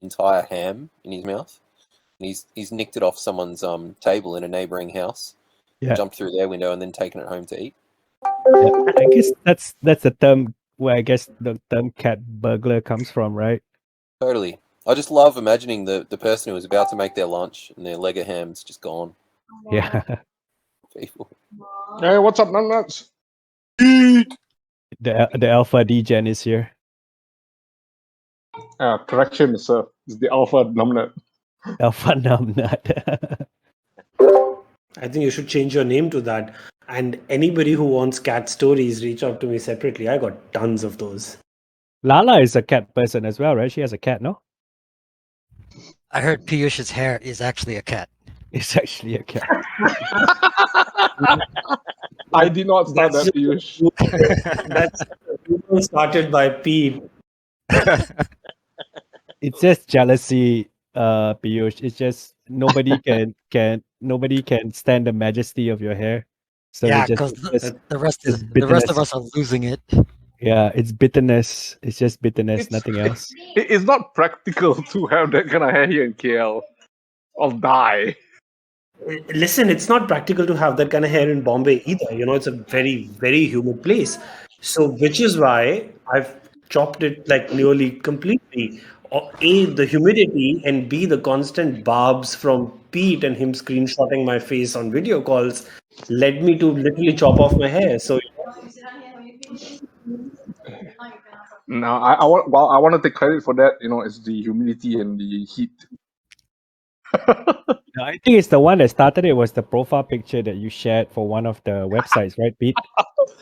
entire ham in his mouth. And he's nicked it off someone's table in a neighboring house, jumped through their window, and then taken it home to eat. Yeah. I guess that's the term where I guess the term cat burglar comes from, right? Totally. I just love imagining the person who was about to make their lunch and their leg of ham's just gone. Yeah. People. Hey, what's up, Numbnuts? The alpha degen is here. Correction, sir. It's the alpha Numbnut. Alpha Numbnut. I think you should change your name to that. And anybody who wants cat stories, reach out to me separately. I got tons of those. Lala is a cat person as well, right? She has a cat, no? I heard Piyush's hair is actually a cat. It's actually a cat. I did not start that, Piyush. That's started by Pete. It's just jealousy, Piyush. It's just nobody can stand the majesty of your hair. So yeah, they because the rest of us are losing it. Yeah, it's bitterness. It's just bitterness, nothing else. It's not practical to have that kind of hair here in KL. I'll die. Listen, it's not practical to have that kind of hair in Bombay either. You know, it's a very, very humid place. So, which is why I've chopped it like nearly completely. A, the humidity, and B, the constant barbs from Pete and him screenshotting my face on video calls led me to literally chop off my hair. So, No, I want to take credit for that. You know, it's the humidity and the heat. No, I think it's the one that started it was the profile picture that you shared for one of the websites, right, Pete?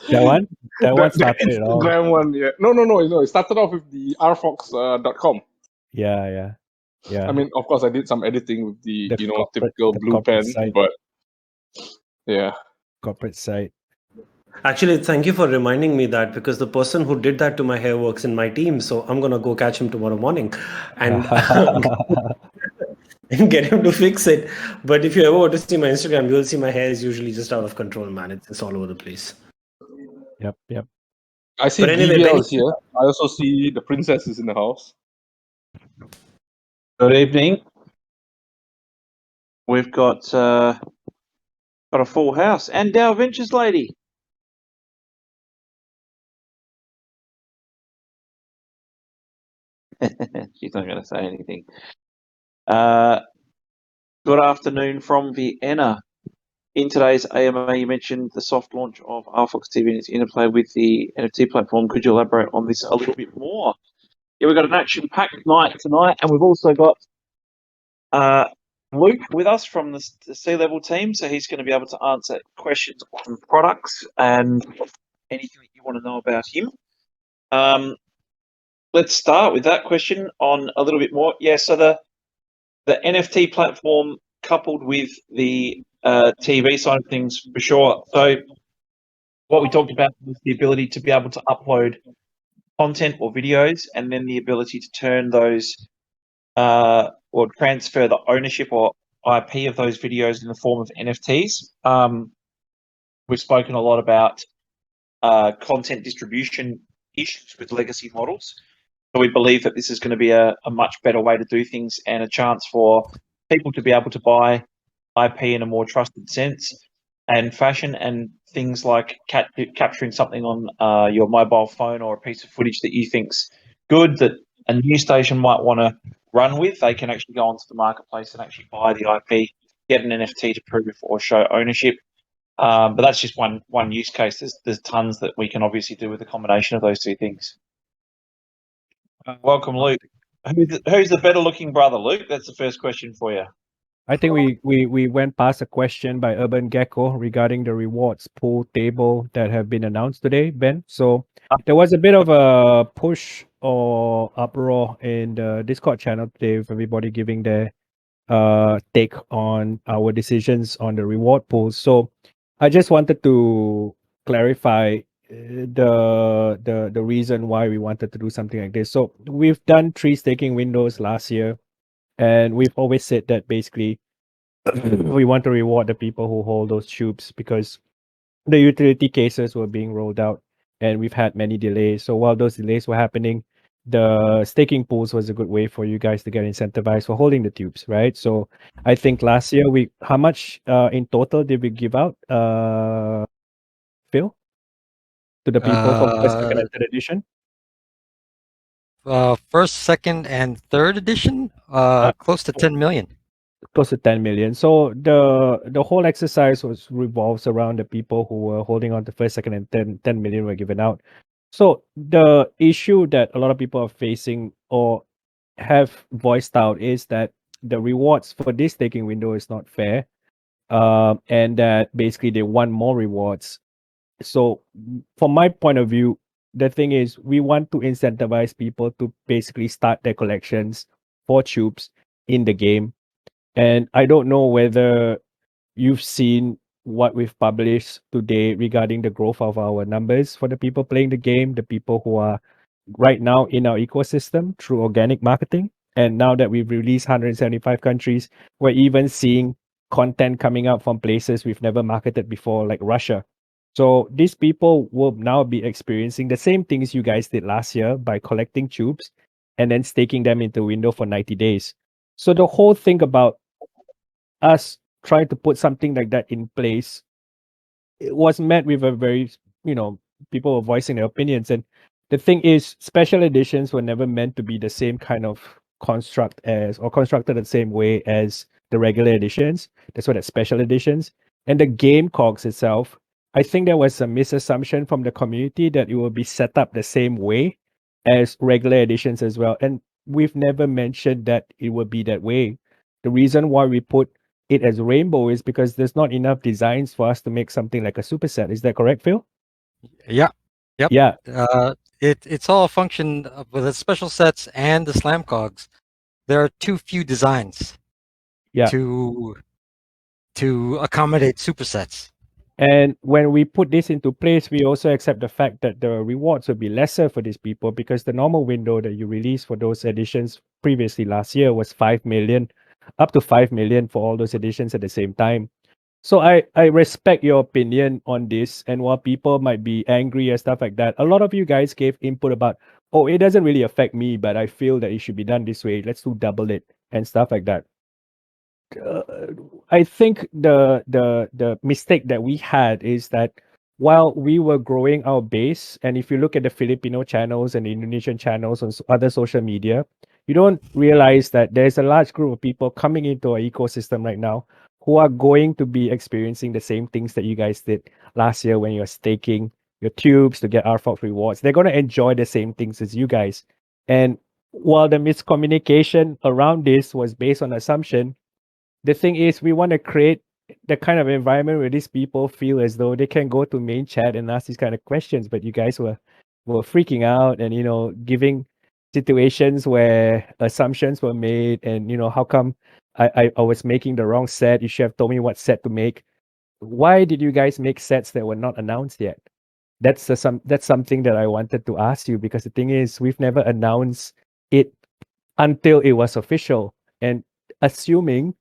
That one? That one started it all. Instagram one, yeah. No. It started off with the RFOX.com. Yeah. I mean, of course, I did some editing with the typical blue pen, site. but yeah. Corporate site. actually, thank you for reminding me that, because the person who did that to my hair works in my team. So, I'm going to go catch him tomorrow morning and and get him to fix it. But if you ever want to see my Instagram, you'll see my hair is usually just out of control, man. It's all over the place. Yep. I see But anyway, BBL Benny- is here. I also see the princess is in the house. Good evening. We've got a full house and DAO Ventures lady. She's not going to say anything. Good afternoon from Vienna. In today's AMA, you mentioned the soft launch of RFOX TV and its interplay with the NFT platform. Could you elaborate on this a little bit more? Yeah, we've got an action-packed night tonight, and we've also got Luke with us from the C-level team, so he's going to be able to answer questions on products and anything that you want to know about him. Let's start with that question on a little bit more. Yeah, so the NFT platform coupled with the TV side of things, for sure. So what we talked about was the ability to be able to upload content or videos, and then the ability to turn those or transfer the ownership or IP of those videos in the form of NFTs. We've spoken a lot about content distribution issues with legacy models. So we believe that this is going to be a much better way to do things, and a chance for people to be able to buy IP in a more trusted sense and fashion, and things like capturing something on your mobile phone or a piece of footage that you think's good that a news station might want to run with. They can actually go onto the marketplace and actually buy the IP, get an NFT to prove or show ownership. But that's just one use case. There's tons that we can obviously do with a combination of those two things. Welcome, Luke. Who's the better looking brother, Luke? That's the first question for you. I think we went past a question by Urban Gecko regarding the rewards pool table that have been announced today, Ben. So there was a bit of a push or uproar in the Discord channel today with everybody giving their take on our decisions on the reward pools. So I just wanted to clarify the reason why we wanted to do something like this. So we've done 3 staking windows last year, and we've always said that basically we want to reward the people who hold those tubes, because the utility cases were being rolled out and we've had many delays. So while those delays were happening, the staking pools was a good way for you guys to get incentivized for holding the tubes, right? So I think last year how much in total did we give out, Phil, to the people for first, second, and third edition? First, second, and third edition, close to 10 million. Close to 10 million. So the whole exercise revolves around the people who were holding on to first, second, and 10 million were given out. So the issue that a lot of people are facing or have voiced out is that the rewards for this staking window is not fair, and that basically they want more rewards. So from my point of view, the thing is we want to incentivize people to basically start their collections for tubes in the game. And I don't know whether you've seen what we've published today regarding the growth of our numbers for the people playing the game, the people who are right now in our ecosystem through organic marketing. And now that we've released 175 countries, we're even seeing content coming out from places we've never marketed before, like Russia. So these people will now be experiencing the same things you guys did last year by collecting tubes and then staking them into a window for 90 days. So the whole thing about us trying to put something like that in place, it was met with a very, people were voicing their opinions. And the thing is, special editions were never meant to be the same kind of constructed the same way as the regular editions. That's what special editions. And the game cogs itself, I think there was a misassumption from the community that it will be set up the same way as regular editions as well. And we've never mentioned that it will be that way. The reason why we put it as rainbow is because there's not enough designs for us to make something like a superset. Is that correct, Phil? Yeah. Yep. Yeah. It's all a function of, with the special sets and the slam cogs. There are too few designs to accommodate supersets. And when we put this into place, we also accept the fact that the rewards will be lesser for these people because the normal window that you released for those editions previously last year was 5 million, up to 5 million for all those editions at the same time. So I respect your opinion on this. And while people might be angry and stuff like that, a lot of you guys gave input about, oh, it doesn't really affect me, but I feel that it should be done this way. Let's do double it and stuff like that. I think the mistake that we had is that while we were growing our base, and if you look at the Filipino channels and the Indonesian channels on other social media, you don't realize that there's a large group of people coming into our ecosystem right now who are going to be experiencing the same things that you guys did last year when you're staking your tubes to get RFOX rewards. They're going to enjoy the same things as you guys. And while the miscommunication around this was based on assumption, the thing is we want to create the kind of environment where these people feel as though they can go to main chat and ask these kind of questions, but you guys were freaking out and giving situations where assumptions were made and how come I was making the wrong set. You should have told me what set to make. Why did you guys make sets that were not announced yet? That's something that I wanted to ask you, because the thing is we've never announced it until it was official, and assuming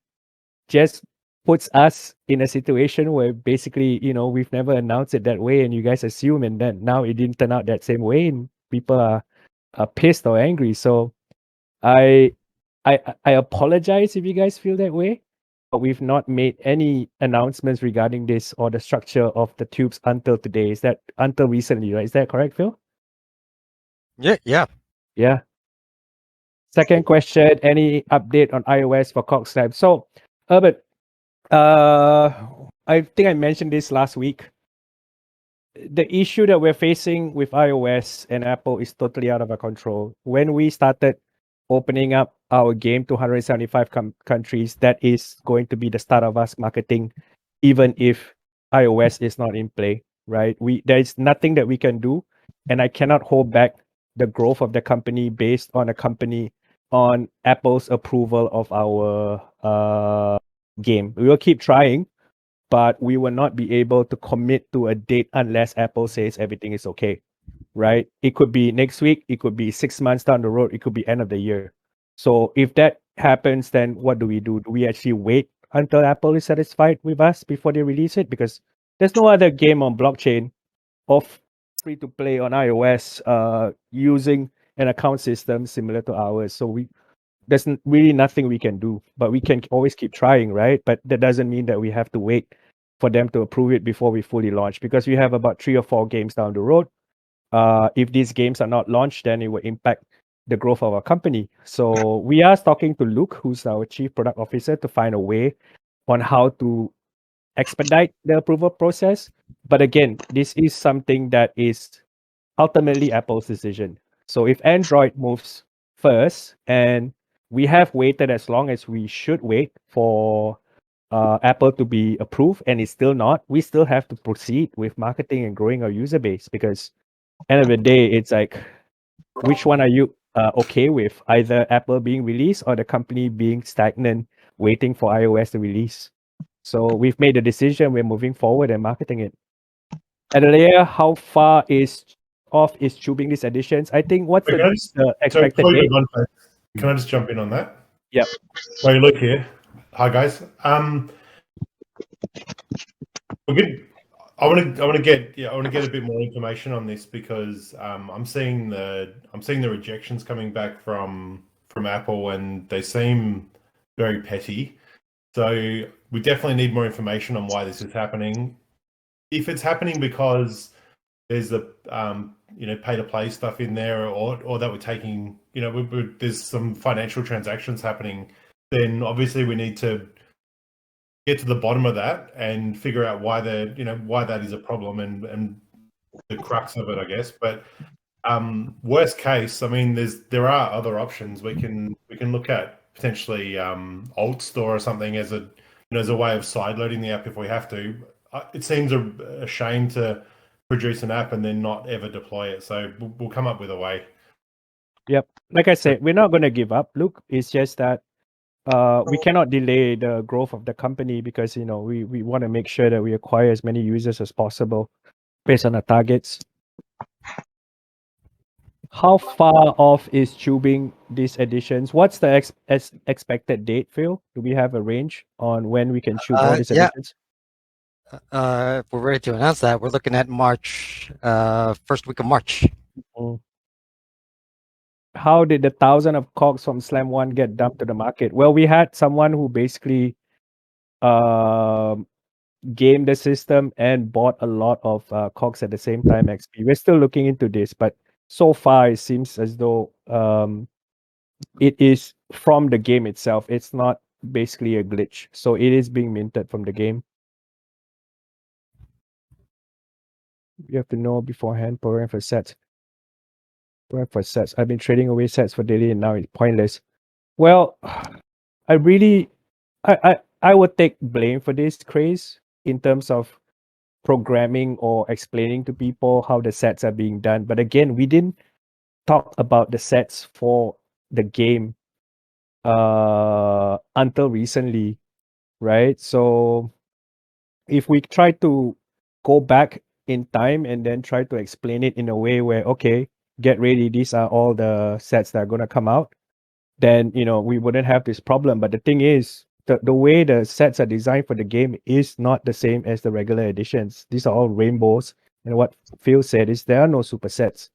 just puts us in a situation where basically, we've never announced it that way and you guys assume, and then now it didn't turn out that same way and people are pissed or angry. So I apologize if you guys feel that way, but we've not made any announcements regarding this or the structure of the tubes until today. Is that until recently, right? Is that correct, Phil? Yeah. Second question, any update on iOS for Cox Lab? So Herbert, I think I mentioned this last week. The issue that we're facing with iOS and Apple is totally out of our control. When we started opening up our game to 175 countries, that is going to be the start of us marketing, even if iOS is not in play, right? There's nothing that we can do, and I cannot hold back the growth of the company based on on Apple's approval of our game. We will keep trying, but we will not be able to commit to a date unless Apple says everything is okay, right? It could be next week, it could be 6 months down the road, it could be end of the year. So if that happens, then what do we do? Do we actually wait until Apple is satisfied with us before they release it? Because there's no other game on blockchain of free to play on iOS using an account system similar to ours. So there's really nothing we can do, but we can always keep trying, right? But that doesn't mean that we have to wait for them to approve it before we fully launch, because we have about 3 or 4 games down the road. If these games are not launched, then it will impact the growth of our company. So we are talking to Luke, who's our chief product officer, to find a way on how to expedite the approval process. But again, this is something that is ultimately Apple's decision. So if Android moves first, and we have waited as long as we should wait for Apple to be approved, and it's still not, we still have to proceed with marketing and growing our user base, because end of the day, it's like, which one are you okay with? Either Apple being released or the company being stagnant, waiting for iOS to release. So we've made a decision. We're moving forward and marketing it. Adelaide, how far off is Choobing these editions? I think what's the expected date? Can I just jump in on that? Yep. So Luke here. Hi guys. We're good. I want to get a bit more information on this, because I'm seeing the rejections coming back from Apple, and they seem very petty. So we definitely need more information on why this is happening. If it's happening because there's a pay to play stuff in there, or that we're taking, there's some financial transactions happening, then obviously we need to get to the bottom of that and figure out why that is a problem, and the crux of it, I guess. But worst case, I mean, there are other options. We can look at potentially alt store or something as a way of sideloading the app if we have to. It seems a shame to produce an app and then not ever deploy it. So we'll come up with a way. Yep. Like I said, we're not going to give up, Luke. It's just that we cannot delay the growth of the company, because we want to make sure that we acquire as many users as possible based on our targets. How far off is Choobing these editions? What's the expected date, Phil? Do we have a range on when we can Choob all these editions? If we're ready to announce that, we're looking at March, first week of March. How did the 1,000 of cogs from Slam 1 get dumped to the market? Well, we had someone who basically gamed the system and bought a lot of cogs at the same time, XP. We're still looking into this, but so far it seems as though it is from the game itself. It's not basically a glitch. So it is being minted from the game. You have to know beforehand, program for sets. Program for sets. I've been trading away sets for daily, and now it's pointless. Well, I would take blame for this craze in terms of programming or explaining to people how the sets are being done. But again, we didn't talk about the sets for the game until recently, right? So if we try to go back in time and then try to explain it in a way where, okay, get ready, these are all the sets that are going to come out, then we wouldn't have this problem. But the thing is, the way the sets are designed for the game is not the same as the regular editions. These are all rainbows, and what Phil said is there are no super sets.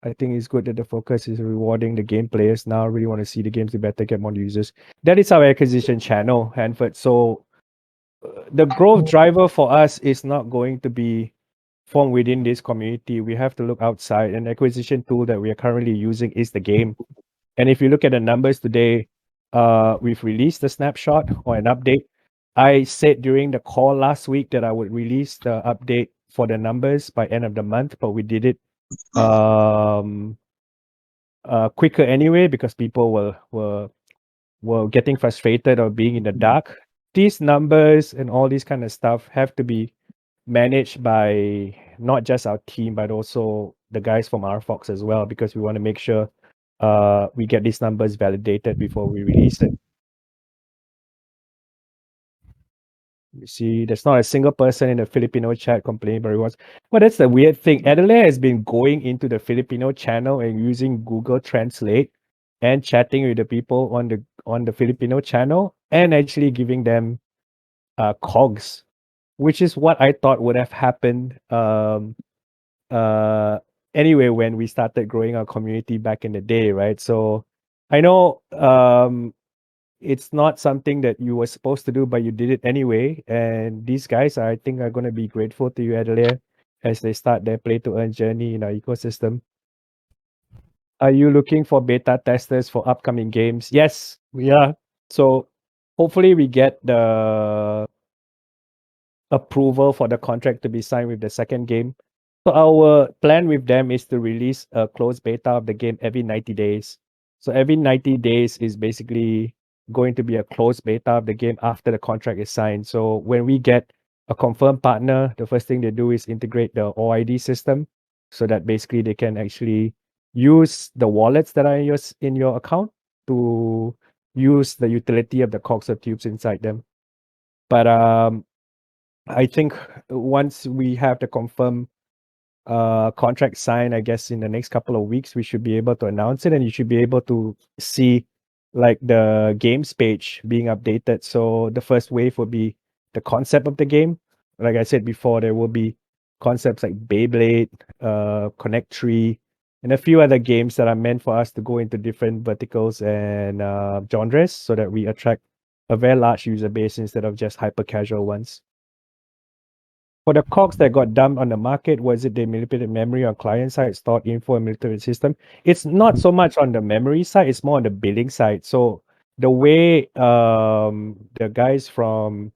I think it's good that the focus is rewarding the game players now. I really want to see the games do better, get more users. That is our acquisition channel, Hanford. So the growth driver for us is not going to be from within this community. We have to look outside, and the acquisition tool that we are currently using is the game. And if you look at the numbers today, we've released a snapshot or an update. I said during the call last week that I would release the update for the numbers by end of the month, but we did it quicker anyway, because people were getting frustrated or being in the dark. These numbers and all these kind of stuff have to be managed by not just our team, but also the guys from RFOX as well, because we want to make sure we get these numbers validated before we release it. You see, there's not a single person in the Filipino chat complaining about rewards. Well, that's the weird thing. Adelaide has been going into the Filipino channel and using Google Translate and chatting with the people on the Filipino channel, and actually giving them cogs, which is what I thought would have happened anyway when we started growing our community back in the day, right? So I know it's not something that you were supposed to do, but you did it anyway. And these guys, I think, are going to be grateful to you, Adelaide, as they start their play to earn journey in our ecosystem. Are you looking for beta testers for upcoming games? Yes, we are. So hopefully we get the approval for the contract to be signed with the second game. So our plan with them is to release a closed beta of the game every 90 days. So every 90 days is basically going to be a closed beta of the game after the contract is signed. So when we get a confirmed partner, the first thing they do is integrate the OID system so that basically they can actually use the wallets that are in your account to use the utility of the cogs or tubes inside them. But I think once we have the confirmed contract signed, I guess in the next couple of weeks, we should be able to announce it, and you should be able to see like the games page being updated. So the first wave will be the concept of the game. Like I said before, there will be concepts like Beyblade, Connect Tree, and a few other games that are meant for us to go into different verticals and genres so that we attract a very large user base instead of just hyper casual ones. For the cogs that got dumped on the market, was it they manipulated memory on client side, stored info and military system? It's not so much on the memory side, it's more on the billing side. So the way the guys from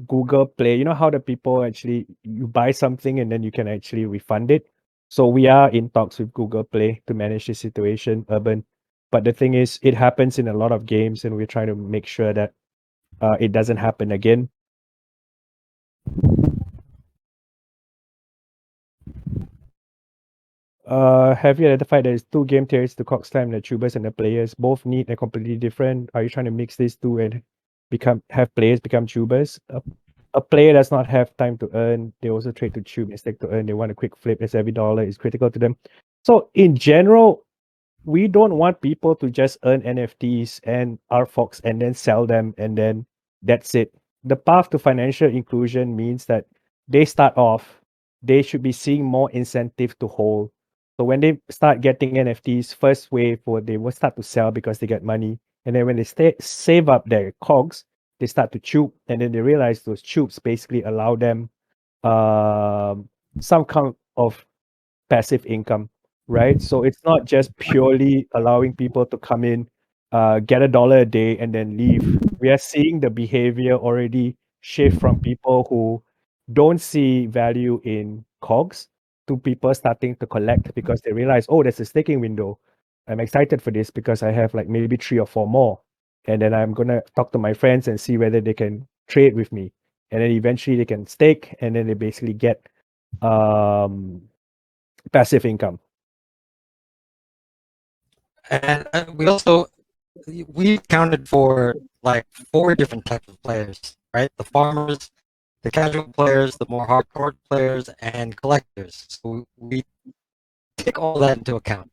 Google Play, you know how the people actually, you buy something and then you can actually refund it. So we are in talks with Google Play to manage the situation, Urban. But the thing is, it happens in a lot of games and we're trying to make sure that it doesn't happen again. Have you identified there's two game theories to Cox Time, the tubers and the players? Both need and completely different. Are you trying to mix these two and have players become tubers? A player does not have time to earn. They also trade to tube instead to earn. They want a quick flip as every dollar is critical to them. So in general, we don't want people to just earn NFTs and RFOX and then sell them and then that's it. The path to financial inclusion means that they start off, they should be seeing more incentive to hold. So when they start getting NFTs, first wave, they will start to sell because they get money. And then when they save up their cogs, they start to tube. And then they realize those tubes basically allow them some kind of passive income, right? So it's not just purely allowing people to come in, get $1 a day and then leave. We are seeing the behavior already shift from people who don't see value in cogs to people starting to collect because they realize, oh, there's a staking window. I'm excited for this because I have like maybe 3 or 4 more. And then I'm going to talk to my friends and see whether they can trade with me. And then eventually they can stake and then they basically get passive income. And we accounted for like 4 different types of players, right? The farmers, the casual players, the more hardcore players, and collectors. So we take all that into account.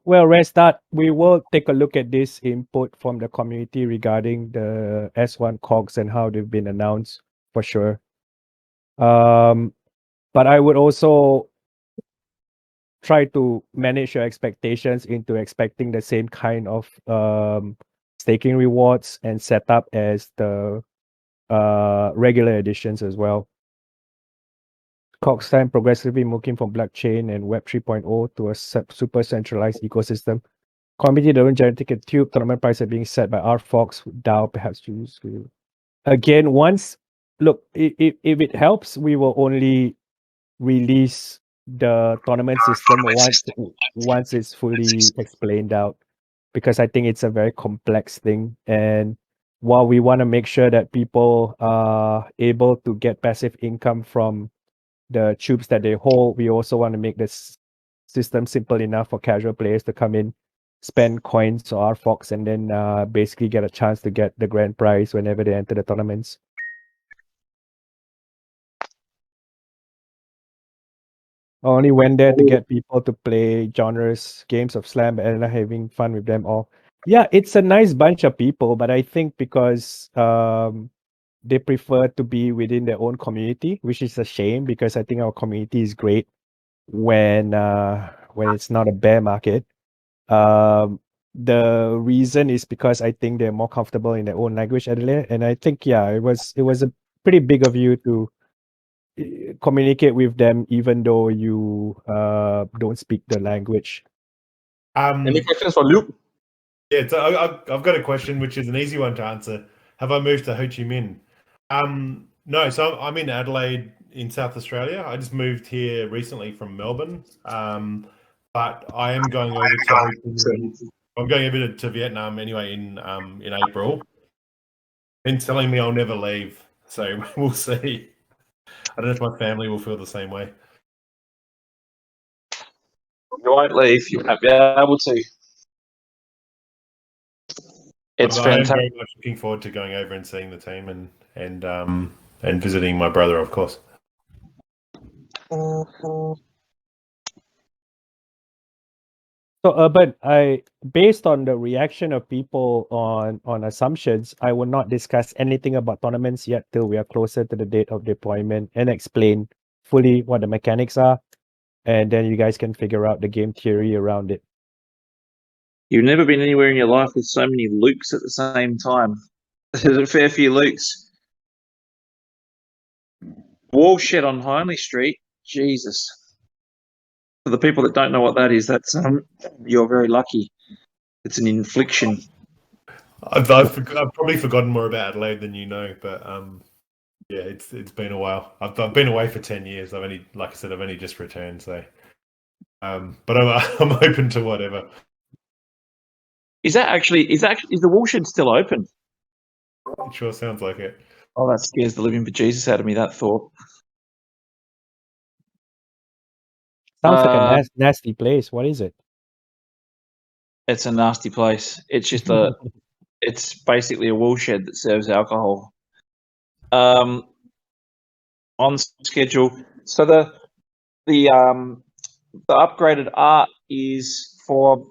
Well, Restart, we will take a look at this input from the community regarding the S1 cogs and how they've been announced for sure. But I would also try to manage your expectations into expecting the same kind of staking rewards and setup as the regular editions as well. Cox Time progressively moving from blockchain and Web 3.0 to a super centralized ecosystem. Community don't genetic and tube tournament prices are being set by RFOX DAO, perhaps choose. Again, look, if it helps, we will only release the tournament system once it's fully explained out, because I think it's a very complex thing. And while we want to make sure that people are able to get passive income from the tubes that they hold, we also want to make this system simple enough for casual players to come in, spend coins or RFOX, and then basically get a chance to get the grand prize whenever they enter the tournaments. I only went there to get people to play genres, games of slam, and having fun with them all. Yeah, it's a nice bunch of people, but I think because they prefer to be within their own community, which is a shame because I think our community is great. when it's not a bear market. The reason is because I think they're more comfortable in their own language, Adelaide, and I think it was a pretty big of you to communicate with them even though you don't speak the language. Any questions for Luke? Yeah, so I've got a question which is an easy one to answer. Have I moved to Ho Chi Minh? No, so I'm in Adelaide in South Australia. I just moved here recently from Melbourne. But I am going over to Ho Chi Minh. I'm going over to Vietnam anyway in April. Been telling me I'll never leave, so we'll see. I don't know if my family will feel the same way. You won't leave. You won't be able to. It's I am fantastic. very much looking forward to going over and seeing the team and visiting my brother, of course. So Urban, based on the reaction of people on assumptions, I will not discuss anything about tournaments yet till we are closer to the date of deployment and explain fully what the mechanics are, and then you guys can figure out the game theory around it. You've never been anywhere in your life with so many Lukes at the same time. There's a fair few Lukes. Wall shed on Hindley Street. Jesus. For the people that don't know what that is, that's you're very lucky. It's an infliction. I've probably forgotten more about Adelaide than you know, but yeah, it's been a while. I've been away for 10 years. I've only, like I said, I've only just returned. So, but I'm open to whatever. Is the wall shed still open? It sure sounds like it. Oh, that scares the living bejesus out of me. That thought. Sounds like a nasty place. What is it? It's a nasty place. It's just it's basically a wool shed that serves alcohol. On schedule. So the upgraded art is for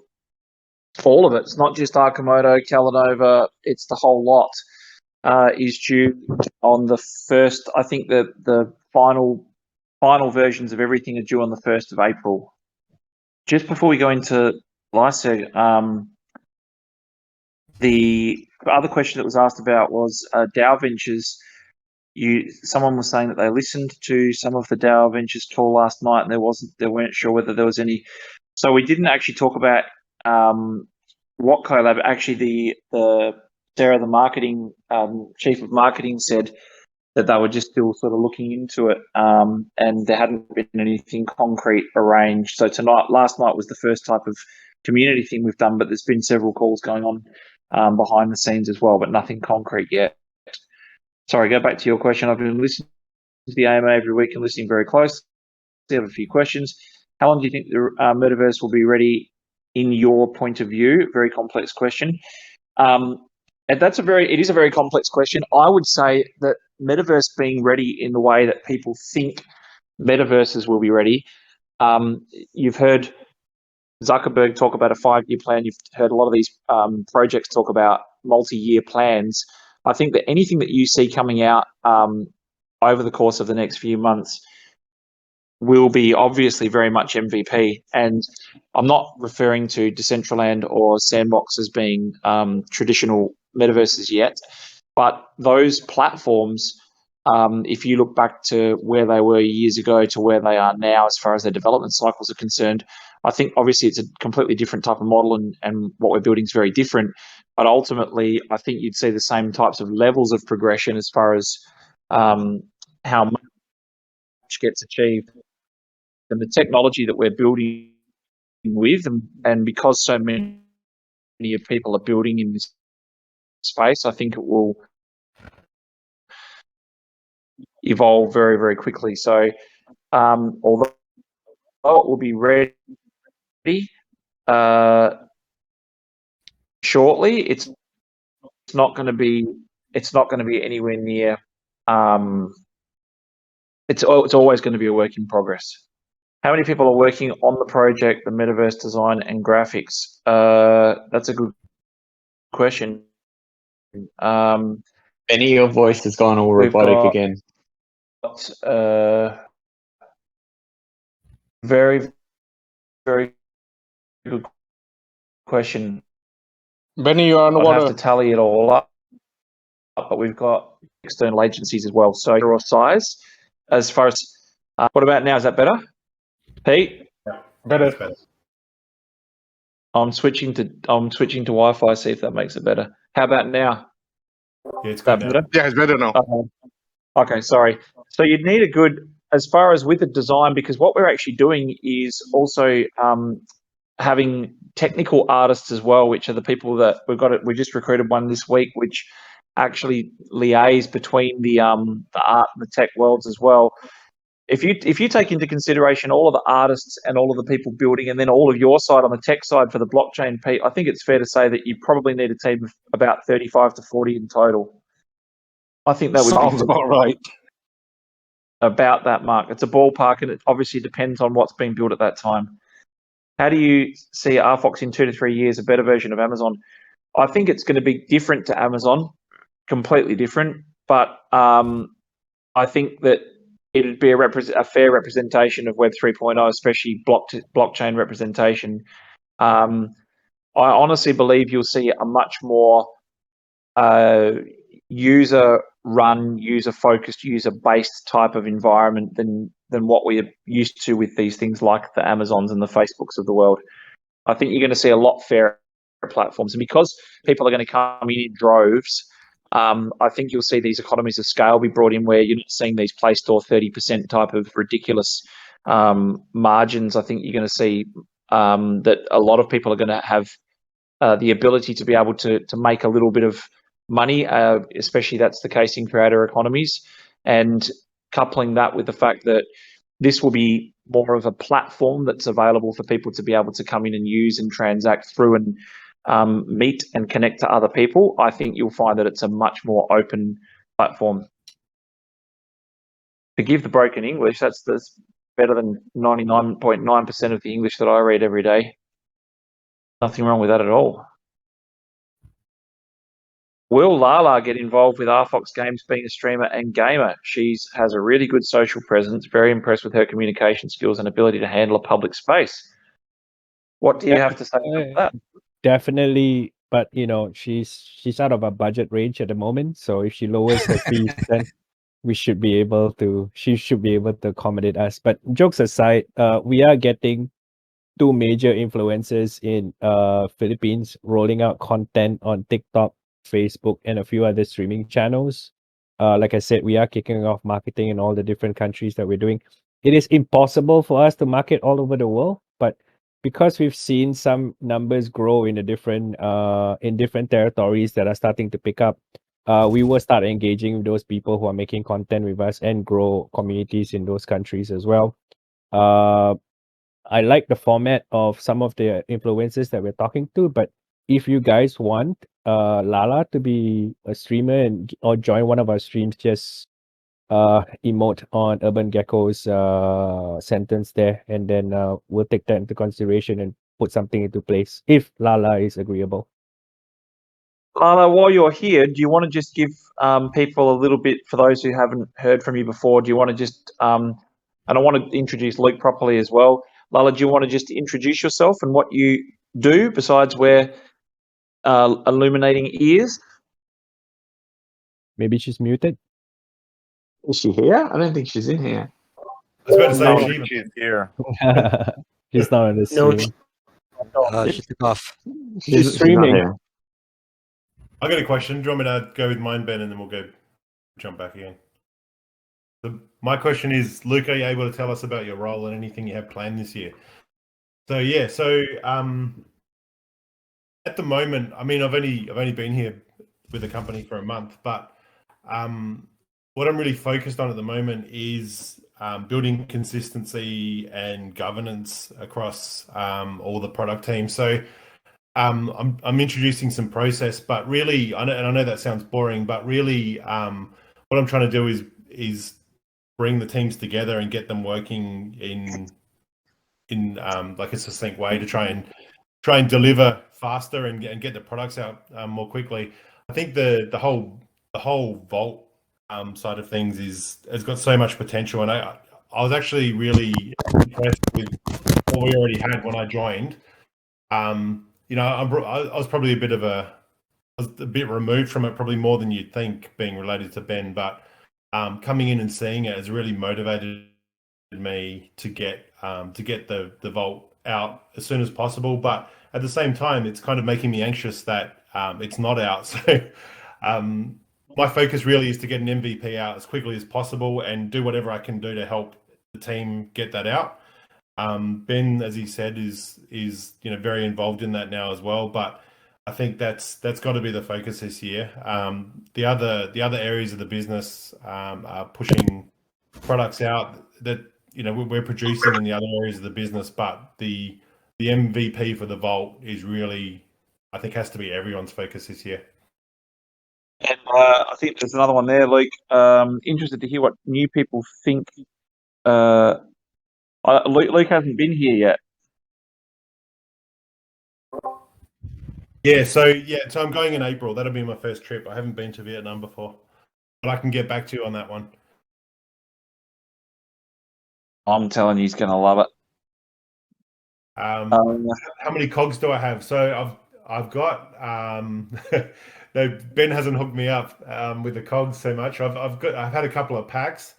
all of it. It's not just Arkamoto, Callinova. It's the whole lot. Is due on the 1st. I think that the final versions of everything are due on the 1st of April. Just before we go into Lyseg, the other question that was asked about was DAO Ventures. Someone was saying that they listened to some of the DAO Ventures tour last night, and they weren't sure whether there was any. So we didn't actually talk about what collab. Actually, the Sarah, the marketing chief of marketing, said that they were just still sort of looking into it, and there hadn't been anything concrete arranged. So last night was the first type of community thing we've done, but there's been several calls going on behind the scenes as well, but nothing concrete yet. Sorry, go back to your question. I've been listening to the AMA every week and listening very closely. I have a few questions. How long do you think the Metaverse will be ready in your point of view? Very complex question. And it is a very complex question. I would say that Metaverse being ready in the way that people think Metaverses will be ready. You've heard Zuckerberg talk about a 5-year plan. You've heard a lot of these projects talk about multi-year plans. I think that anything that you see coming out over the course of the next few months will be obviously very much MVP. And I'm not referring to Decentraland or Sandbox as being traditional metaverses yet, but those platforms, if you look back to where they were years ago to where they are now as far as their development cycles are concerned, I think obviously it's a completely different type of model and what we're building is very different. But ultimately, I think you'd see the same types of levels of progression as far as how much gets achieved. And the technology that we're building with, and because so many people are building in this space, I think it will evolve very, very quickly. So although it will be ready shortly, it's not going to be anywhere near. It's always going to be a work in progress. How many people are working on the project, the Metaverse design and graphics? That's a good question. Benny, your voice has gone all robotic again. Very, very good question. Benny, you're I'd have underwater. to tally it all up, but we've got external agencies as well. So or size, as far as what about now? Is that better, Pete? Better. Better. I'm switching to Wi-Fi. See if that makes it better. How about now? Yeah, it's good now. Better? Yeah, it's better now. Okay, sorry. So you'd need a good, as far as with the design, because what we're actually doing is also having technical artists as well, which are the people that we just recruited one this week, which actually liaise between the art and the tech worlds as well. If you take into consideration all of the artists and all of the people building, and then all of your side on the tech side for the blockchain, Pete, I think it's fair to say that you probably need a team of about 35 to 40 in total. I think that would Sounds about right. about that mark. It's a ballpark, and it obviously depends on what's being built at that time. How do you see RFOX in 2 to 3 years, a better version of Amazon? I think it's going to be different to Amazon, completely different, but I think that it'd be a fair representation of Web 3.0, especially blockchain representation. I honestly believe you'll see a much more user-run, user-focused, user-based type of environment than what we are used to with these things like the Amazons and the Facebooks of the world. I think you're going to see a lot fairer platforms, and because people are going to come in droves, I think you'll see these economies of scale be brought in where you're not seeing these Play Store 30% type of ridiculous margins. I think you're going to see that a lot of people are going to have the ability to be able to make a little bit of money, especially that's the case in creator economies, and coupling that with the fact that this will be more of a platform that's available for people to be able to come in and use and transact through and meet and connect to other people. I think you'll find that it's a much more open platform. Forgive the broken English, that's better than 99.9% of the English that I read every day. Nothing wrong with that at all. Will Lala get involved with RFOX Games being a streamer and gamer? She has a really good social presence, very impressed with her communication skills and ability to handle a public space. What do you have to say about that? Definitely, but she's out of our budget range at the moment. So if she lowers her fees, then she should be able to accommodate us. But jokes aside, we are getting 2 major influencers in Philippines rolling out content on TikTok, Facebook, and a few other streaming channels. Like I said, we are kicking off marketing in all the different countries that we're doing. It is impossible for us to market all over the world, but because we've seen some numbers grow in different territories that are starting to pick up, we will start engaging with those people who are making content with us and grow communities in those countries as well. I like the format of some of the influencers that we're talking to, but if you guys want Lala to be a streamer or join one of our streams, just emote on Urban Gecko's sentence there, and then we'll take that into consideration and put something into place if Lala is agreeable. Lala, while you're here, do you want to just give people a little bit, for those who haven't heard from you before, do you want to just, and I want to introduce Luke properly as well. Lala, do you want to just introduce yourself and what you do besides wear illuminating ears? Maybe she's muted. Is she here? I don't think she's in here. I was about to say, No, is she- she's here. She's not on the No, stream. She took off. She's streaming. not here. I got a question. Do you want me to go with mine, Ben, and then we'll jump back again? So my question is, Luke, are you able to tell us about your role and anything you have planned this year? So yeah, at the moment, I mean, I've only been here with the company for a month, but what I'm really focused on at the moment is building consistency and governance across all the product teams. So I'm introducing some process, but really, I know that sounds boring, but really, what I'm trying to do is bring the teams together and get them working in like a succinct way to try and deliver faster and get the products out more quickly. I think the whole vault side of things has got so much potential, and I was actually really impressed with what we already had when I joined. You know, I was probably I was a bit removed from it, probably more than you'd think, being related to Ben. But coming in and seeing it has really motivated me to get the vault out as soon as possible. But at the same time, it's kind of making me anxious that it's not out. So my focus really is to get an MVP out as quickly as possible and do whatever I can do to help the team get that out. Ben, as he said, is you know, very involved in that now as well. But I think that's got to be the focus this year. The other areas of the business are pushing products out that, you know, we're producing in the other areas of the business, but the MVP for the vault is really, I think, has to be everyone's focus this year. And I think there's another one there, Luke. Interested to hear what new people think. Luke hasn't been here yet. Yeah, so I'm going in April. That'll be my first trip. I haven't been to Vietnam before, but I can get back to you on that one. I'm telling you, he's going to love it. How many cogs do I have? So I've got no, Ben hasn't hooked me up with the cogs so much. I've had a couple of packs.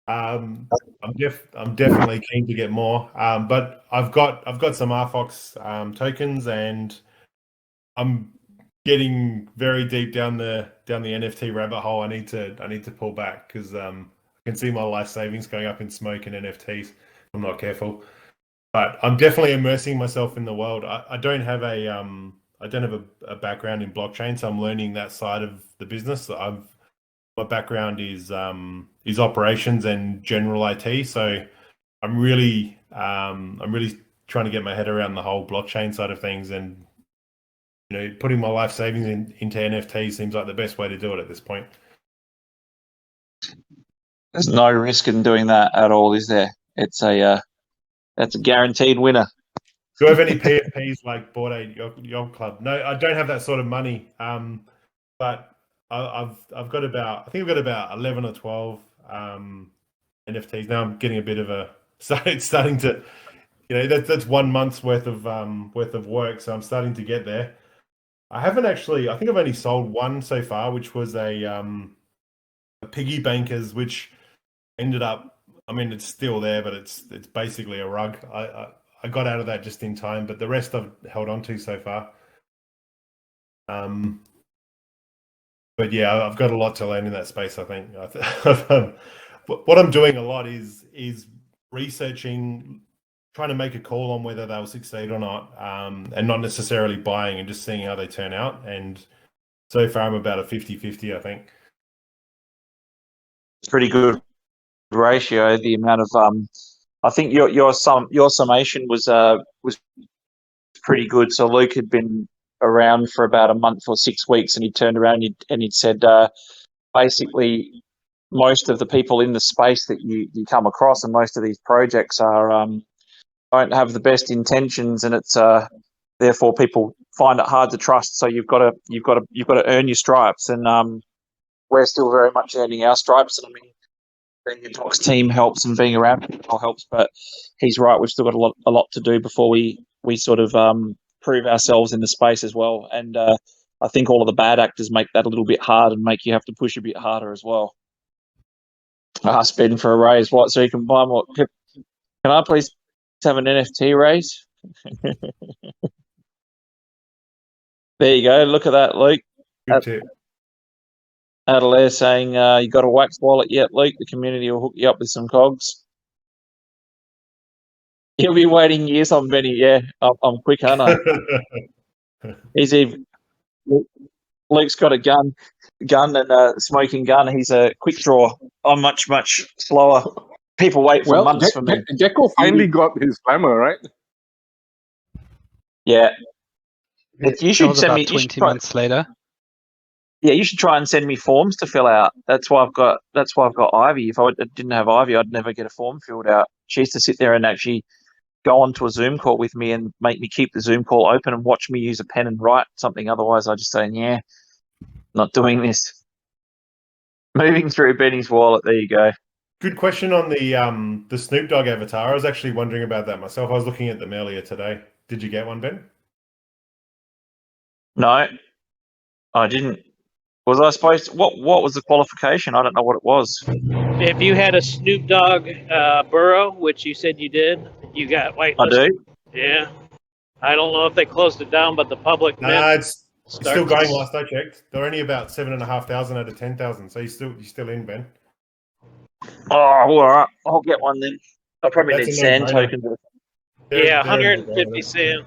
I'm definitely keen to get more. But I've got some RFOX tokens, and I'm getting very deep down the NFT rabbit hole. I need to pull back because I can see my life savings going up in smoke and NFTs. I'm not careful. But I'm definitely immersing myself in the world. I don't have a background in blockchain, so I'm learning that side of the business. My background is operations and general IT, so I'm really trying to get my head around the whole blockchain side of things, and you know, putting my life savings into NFT seems like the best way to do it at this point. There's no risk in doing that at all, is there? That's a guaranteed winner. Do I have any PFPs like Bored Ape Yacht Club? No, I don't have that sort of money. But I've got about 11 or 12 NFTs now. I'm getting a bit of it's starting to, you know, that's 1 month's worth of work. So I'm starting to get there. I haven't actually. I think I've only sold one so far, which was a piggy bankers, which ended up. I mean, it's still there, but it's basically a rug. I got out of that just in time, but the rest I've held on to so far. But yeah, I've got a lot to learn in that space, I think. What I'm doing a lot is researching, trying to make a call on whether they'll succeed or not, and not necessarily buying and just seeing how they turn out. And so far, I'm about a 50-50, I think. Pretty good ratio. The amount of I think your summation was pretty good. So Luke had been around for about a month or 6 weeks, and he turned around and he'd said basically most of the people in the space that you come across, and most of these projects are don't have the best intentions, and it's therefore people find it hard to trust. So you've got to earn your stripes, and we're still very much earning our stripes. And I mean, being a Docs team helps, and being around people helps, but he's right. We've still got a lot to do before we sort of prove ourselves in the space as well. And I think all of the bad actors make that a little bit hard and make you have to push a bit harder as well. Ask Ben for a raise, what, so you can buy more? Can I please have an NFT raise? There you go. Look at that, Luke. Adelaire saying, you got a wax wallet yet, Luke? The community will hook you up with some cogs. He'll be waiting years on Benny. Yeah, I'm quick, aren't I? Luke's got a gun and a smoking gun. He's a quick draw. I'm much slower. People wait for months for me. Jacko finally got his glamour, right? Yeah. You should send me 20 months later. Yeah, you should try and send me forms to fill out. That's why I've got Ivy. If I didn't have Ivy, I'd never get a form filled out. She used to sit there and actually go onto a Zoom call with me and make me keep the Zoom call open and watch me use a pen and write something. Otherwise, I just say, yeah, not doing this. Moving through Benny's wallet. There you go. Good question on the Snoop Dogg avatar. I was actually wondering about that myself. I was looking at them earlier today. Did you get one, Ben? No, I didn't. Was I supposed to? What was the qualification? I don't know what it was. If you had a Snoop Dogg burrow, which you said you did, you got whitelisted. I do. Yeah. I don't know if they closed it down, but the public Nah, it's still going. starts- Last I checked, they're only about 7,500 out of 10,000. So you're still in, Ben. Oh, all right. I'll get one then. I probably That's need a sand no-brainer. tokens. Yeah, They're a 150 no-brainer. cent.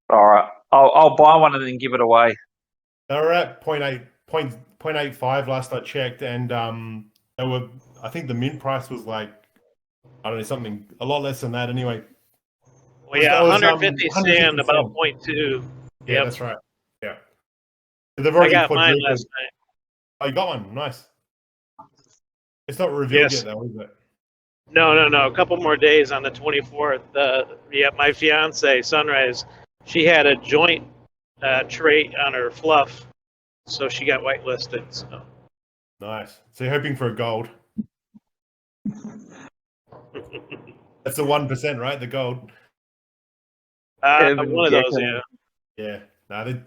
All right. I'll buy one and then give it away. They were at 0.85 last I checked, and they were. I think the mint price was like, I don't know, something a lot less than that. Anyway. Well, yeah, It was, 150 150 cent, about cent. 0.2. Yeah, Yep. that's right. Yeah. They've I already got mine quadrupled. last night. Oh, you got one. Nice. It's not revealed Yes. yet, though, is it? No. A couple more days on the 24th. Yeah, my fiance, Sunrise, she had a joint trait on her fluff, so she got whitelisted. So. Nice. So you're hoping for a gold. That's the 1%, right? The gold. One of those, yeah. Yeah. No, I think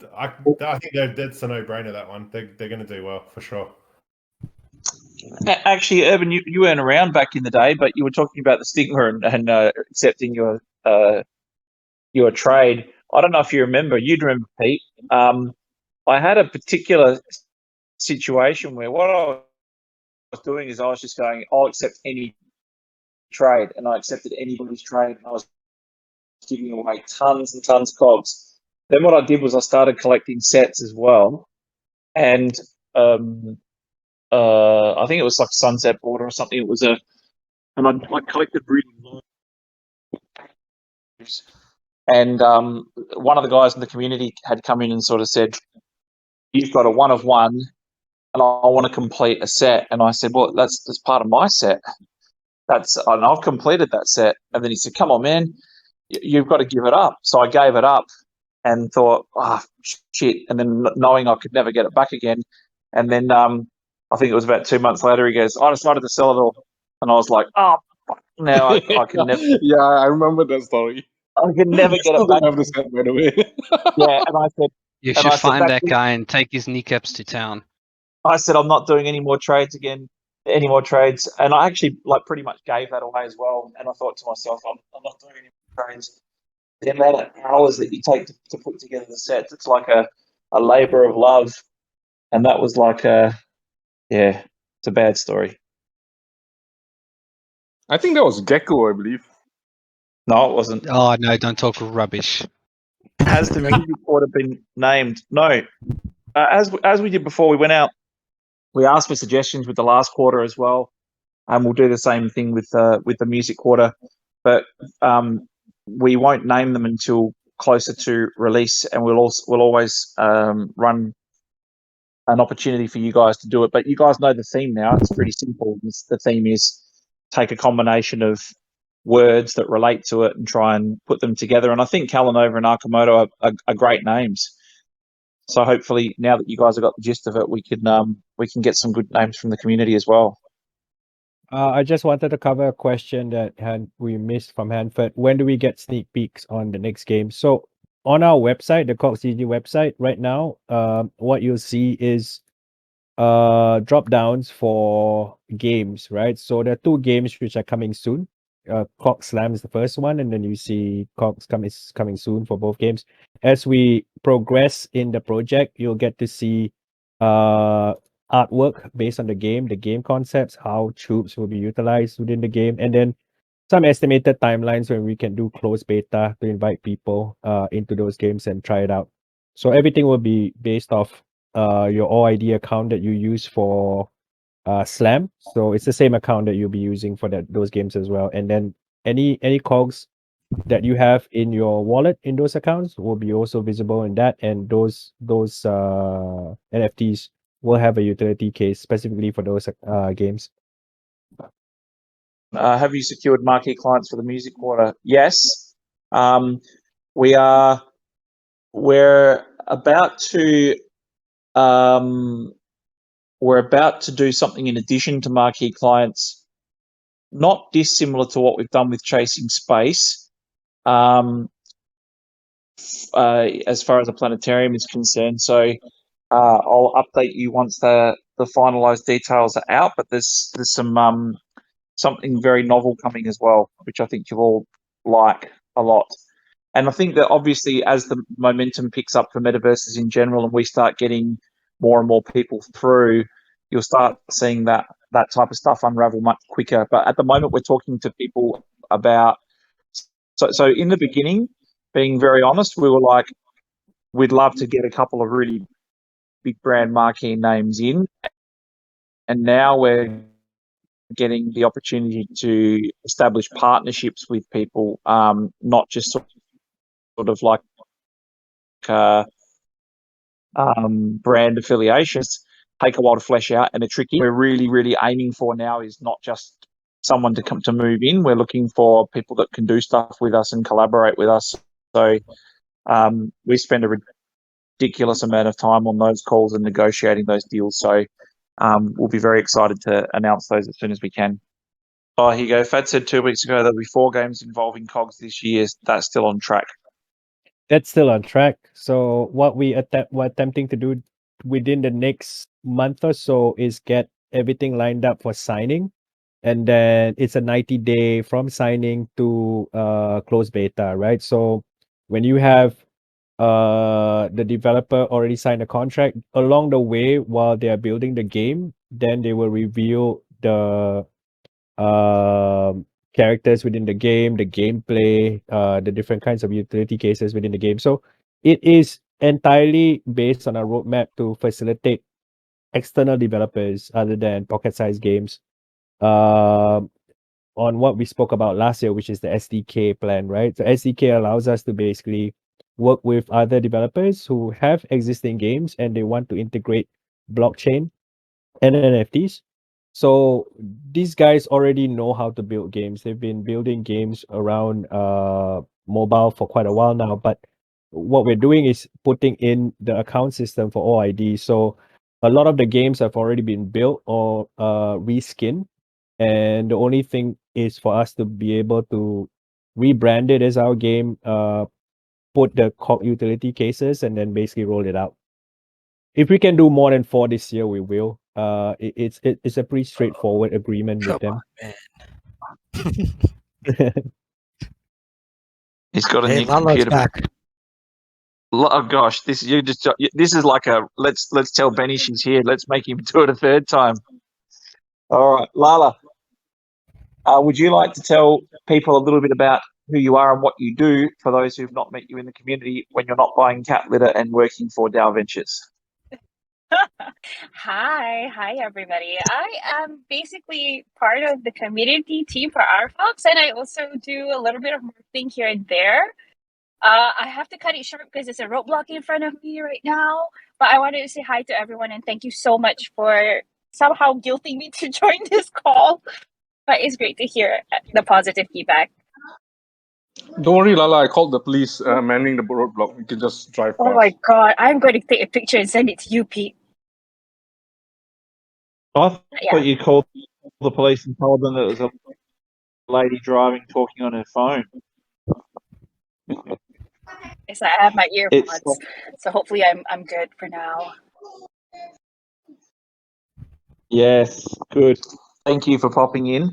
that's a no-brainer. That one. They're going to do well for sure. Actually, Urban, you weren't around back in the day, but you were talking about the stigma and accepting your trade. I don't know if you remember. You'd remember, Pete. I had a particular situation where what I was doing is I was just going, I'll accept any trade, and I accepted anybody's trade, and I was giving away tons and tons of cogs. Then what I did was I started collecting sets as well, and I think it was like Sunset Border or something. It was and I collected really long. And one of the guys in the community had come in and sort of said, "You've got a 1 of 1, and I want to complete a set." And I said, "Well, that's part of my set. And I've completed that set." And then he said, "Come on, man, you've got to give it up." So I gave it up and thought, shit. And then knowing I could never get it back again. And then I think it was about 2 months later, he goes, "I decided to sell it all." And I was like, "Oh, fuck. Now I can never. Yeah, I remember that story. I can never I get still it back." don't have the set, by the way. Yeah, and I said, You And should I said, find "That's that guy and take his kneecaps to town. I'm not doing any more trades again, any more trades." And I actually pretty much gave that away as well. And I thought to myself, I'm not doing any more trades. The amount of hours that you take to put together the sets, it's like a labor of love. And that was it's a bad story. I think that was Gecko, I believe. No, it wasn't. Oh no, don't talk rubbish. Has the music quarter been named? No. As we did before, we went out. We asked for suggestions with the last quarter as well, and we'll do the same thing with the music quarter. But we won't name them until closer to release, and we'll always run an opportunity for you guys to do it. But you guys know the theme now. It's pretty simple. The theme is take a combination of words that relate to it and try and put them together. And I think Callinova and Arkamoto are great names. So hopefully, now that you guys have got the gist of it, we can get some good names from the community as well. I just wanted to cover a question that we missed from Hanford. When do we get sneak peeks on the next game? So on our website, the COGS CG website, right now, what you'll see is drop downs for games, right? So there are 2 games which are coming soon. COGS Slam is the first one, and then you see COGS coming soon for both games. As we progress in the project, you'll get to see artwork based on the game concepts, how tubes will be utilized within the game, and then some estimated timelines when we can do closed beta to invite people into those games and try it out. So everything will be based off your OID account that you use for Slam. So it's the same account that you'll be using for those games as well. And then any COGS that you have in your wallet in those accounts will be also visible in that, and those NFTs will have a utility case specifically for those games. Have you secured marquee clients for the music quarter? Yes. We're about to we're about to do something in addition to marquee clients, not dissimilar to what we've done with Chasing Space. As far as the planetarium is concerned. So I'll update you once the finalised details are out. But there's some something very novel coming as well, which I think you'll all like a lot. And I think that obviously as the momentum picks up for metaverses in general, and we start getting more and more people through, you'll start seeing that type of stuff unravel much quicker. But at the moment, we're talking to people about. So in the beginning, being very honest, we were like, we'd love to get a couple of really big brand marquee names in. And now we're getting the opportunity to establish partnerships with people, not just sort of like brand affiliations. Take a while to flesh out and are tricky. We're really, really aiming for now is not just someone to come to move in. We're looking for people that can do stuff with us and collaborate with us. So we spend a ridiculous amount of time on those calls and negotiating those deals. So we'll be very excited to announce those as soon as we can. Oh, here you go. Fadz said 2 weeks ago there'll be 4 games involving cogs this year. That's still on track. That's still on track. So what we're attempting to do within the next month or so is get everything lined up for signing. And then it's a 90-day from signing to close beta, right? So when you have the developer already signed a contract, along the way while they are building the game, then they will reveal the characters within the game, the gameplay, the different kinds of utility cases within the game. So it is entirely based on a roadmap to facilitate external developers other than pocket-sized games on what we spoke about last year, which is the SDK plan, right? So SDK allows us to basically work with other developers who have existing games and they want to integrate blockchain and NFTs. So these guys already know how to build games. They've been building games around mobile for quite a while now. But what we're doing is putting in the account system for all IDs. So a lot of the games have already been built or reskinned. And the only thing is for us to be able to rebrand it as our game, put the utility cases, and then basically roll it out. If we can do more than 4 this year, we will. It's a pretty straightforward agreement with them. He's got a Hey, new Lala's computer. back. Oh gosh, this is like a let's tell Benny she's here. Let's make him do it a third time. All right, Lala. Would you like to tell people a little bit about who you are and what you do for those who've not met you in the community when you're not buying cat litter and working for DAO Ventures? Hi everybody. I am basically part of the community team for RFOX, and I also do a little bit of marketing here and there. I have to cut it short because there's a roadblock in front of me right now, but I wanted to say hi to everyone and thank you so much for somehow guilting me to join this call. But it's great to hear the positive feedback. Don't worry, Lala. I called the police manning the roadblock. You can just drive past. Oh my god, I'm going to take a picture and send it to you, Pete. I thought you called the police and told them that it was a lady driving, talking on her phone. Yes, I have my earpods, so hopefully I'm good for now. Yes, good. Thank you for popping in.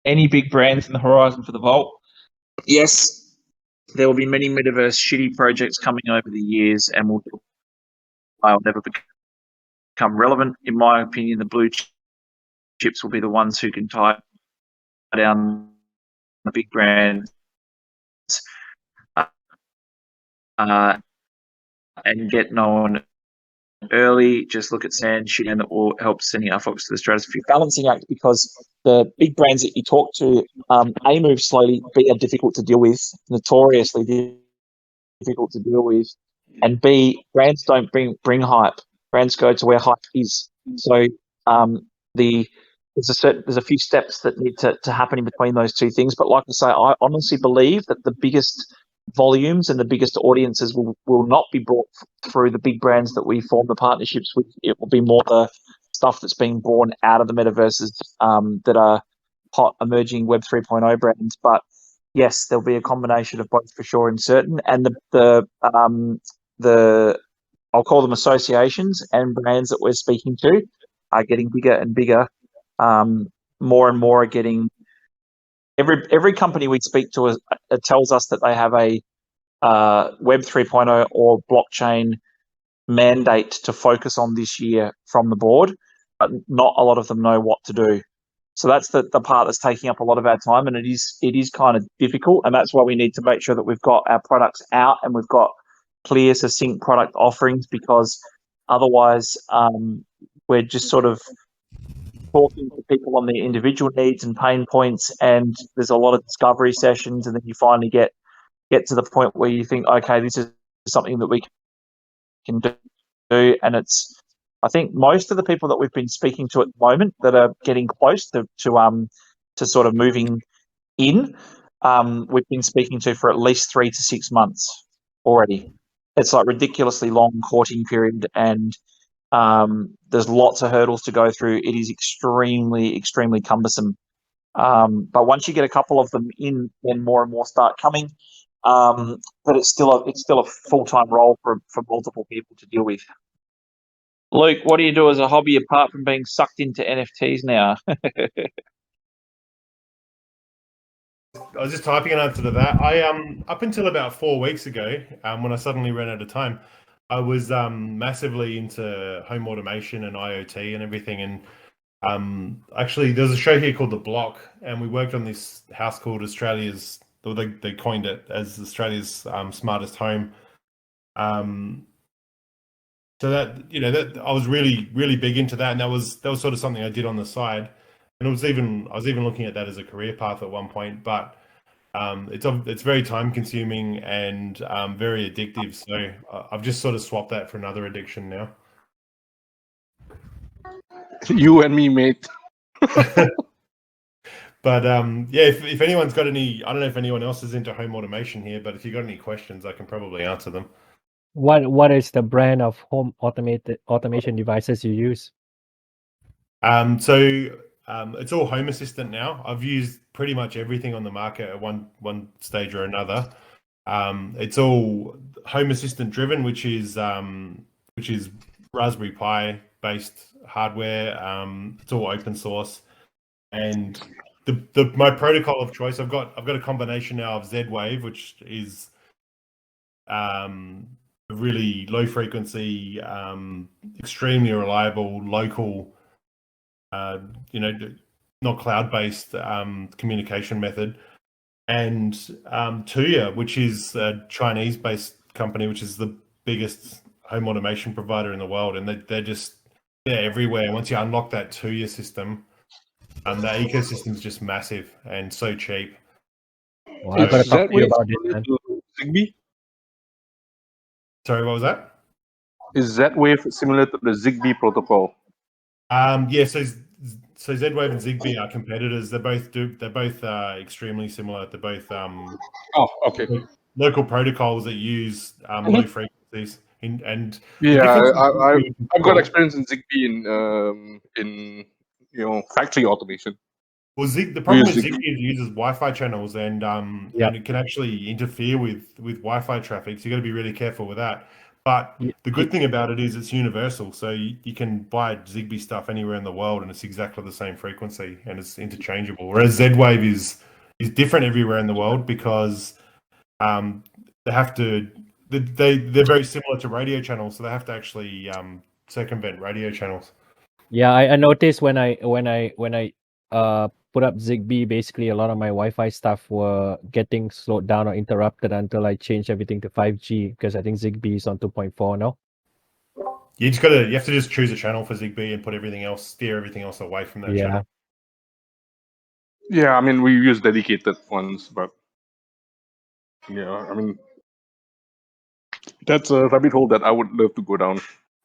Any big brands in the horizon for the Vault? Yes, there will be many metaverse shitty projects coming over the years, and I'll never become relevant. In my opinion, the blue chips will be the ones who can tie down the big brands and get known early. Just look at Sand shooting, and that will help sending RFOX to the stratosphere. Balancing act, because the big brands that you talk to, A, move slowly, B, are difficult to deal with, notoriously difficult to deal with, and B, brands don't bring hype. Brands go to where hype is. So there's a few steps that need to happen in between those two things. But like I say, I honestly believe that the biggest volumes and the biggest audiences will not be brought through the big brands that we form the partnerships with. It will be more the stuff that's being born out of the metaverses that are hot emerging Web 3.0 brands. But yes, there'll be a combination of both for sure in certain, and the I'll call them associations and brands that we're speaking to are getting bigger and bigger. More and more are getting. Every company we speak to it tells us that they have a Web 3.0 or blockchain mandate to focus on this year from the board, but not a lot of them know what to do. So that's the part that's taking up a lot of our time, and it is kind of difficult, and that's why we need to make sure that we've got our products out and we've got clear, succinct product offerings, because otherwise we're just sort of talking to people on their individual needs and pain points, and there's a lot of discovery sessions, and then you finally get to the point where you think, okay, this is something that we can do. And it's, I think most of the people that we've been speaking to at the moment that are getting close to sort of moving in, we've been speaking to for at least 3 to 6 months already. It's like ridiculously long courting period, and there's lots of hurdles to go through. It is extremely, extremely cumbersome. But once you get a couple of them in, then more and more start coming. But it's still a full-time role for multiple people to deal with. Luke, what do you do as a hobby apart from being sucked into NFTs now? I was just typing an answer to that. I up until about 4 weeks ago, when I suddenly ran out of time, I was massively into home automation and IoT and everything. And actually, there's a show here called The Block, and we worked on this house called Australia's. Or they coined it as Australia's smartest home. So that I was really, really big into that, and that was sort of something I did on the side. And I was even looking at that as a career path at one point, but it's very time consuming and very addictive. So I've just sort of swapped that for another addiction now. You and me, mate. But yeah, if anyone's got any, I don't know if anyone else is into home automation here, but if you've got any questions, I can probably answer them. What is the brand of home automation devices you use? It's all Home Assistant now. I've used pretty much everything on the market at one stage or another. It's all Home Assistant driven, which is Raspberry Pi based hardware. It's all open source, and my protocol of choice, I've got a combination now of Z-Wave, which is a really low frequency, extremely reliable, local, not cloud-based communication method, and Tuya, which is a Chinese-based company, which is the biggest home automation provider in the world, and they're everywhere. Once you unlock that Tuya system, the ecosystem is just massive and so cheap. Well, I've got to talk to you about this, man. Zigbee? Sorry, what was that? Is Z-Wave similar to the Zigbee protocol? Yeah, so Z-Wave and Zigbee are competitors. They're both extremely similar. They're both okay. Local protocols that use low frequencies. And yeah, I've got experience in Zigbee in factory automation. Well, the problem with Zigbee is it uses Wi-Fi channels, and it can actually interfere with Wi-Fi traffic. So you got to be really careful with that. But the good thing about it is it's universal, so you can buy Zigbee stuff anywhere in the world, and it's exactly the same frequency, and it's interchangeable. Whereas Z-Wave is different everywhere in the world because they have to. They're very similar to radio channels, so they have to actually circumvent radio channels. Yeah, I noticed when I put up Zigbee, basically a lot of my Wi-Fi stuff were getting slowed down or interrupted until I changed everything to 5G, because I think Zigbee is on 2.4 now. You have to just choose a channel for Zigbee and steer everything else away from that channel. Yeah, I mean, we use dedicated ones, but yeah, I mean, that's a rabbit hole that I would love to go down.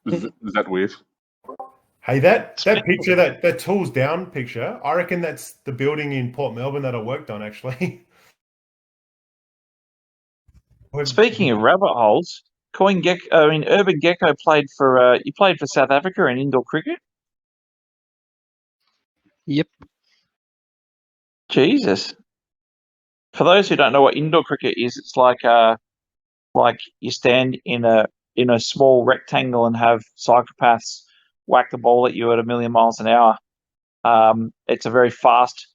Z-Wave. Hey, that picture, that tools down picture, I reckon that's the building in Port Melbourne that I worked on, actually. Speaking of rabbit holes, Urban Gecko played for you played for South Africa in indoor cricket. Yep. Jesus. For those who don't know what indoor cricket is, it's like you stand in a small rectangle and have psychopaths whack the ball at you at 1,000,000 miles an hour. It's a very fast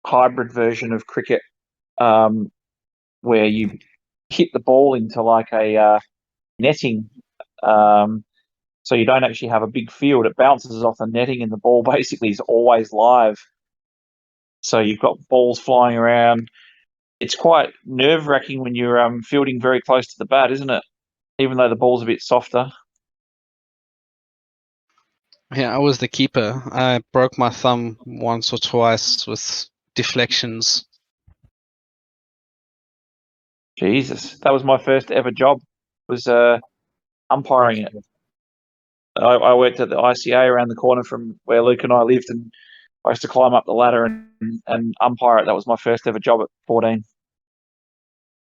hybrid version of cricket, where you hit the ball into like a netting. So you don't actually have a big field. It bounces off the netting, and the ball basically is always live. So you've got balls flying around. It's quite nerve-wracking when you're fielding very close to the bat, isn't it? Even though the ball's a bit softer. Yeah, I was the keeper. I broke my thumb once or twice with deflections. Jesus, that was my first ever job. Was umpiring it. I worked at the ICA around the corner from where Luke and I lived, and I used to climb up the ladder and umpire it. That was my first ever job at 14.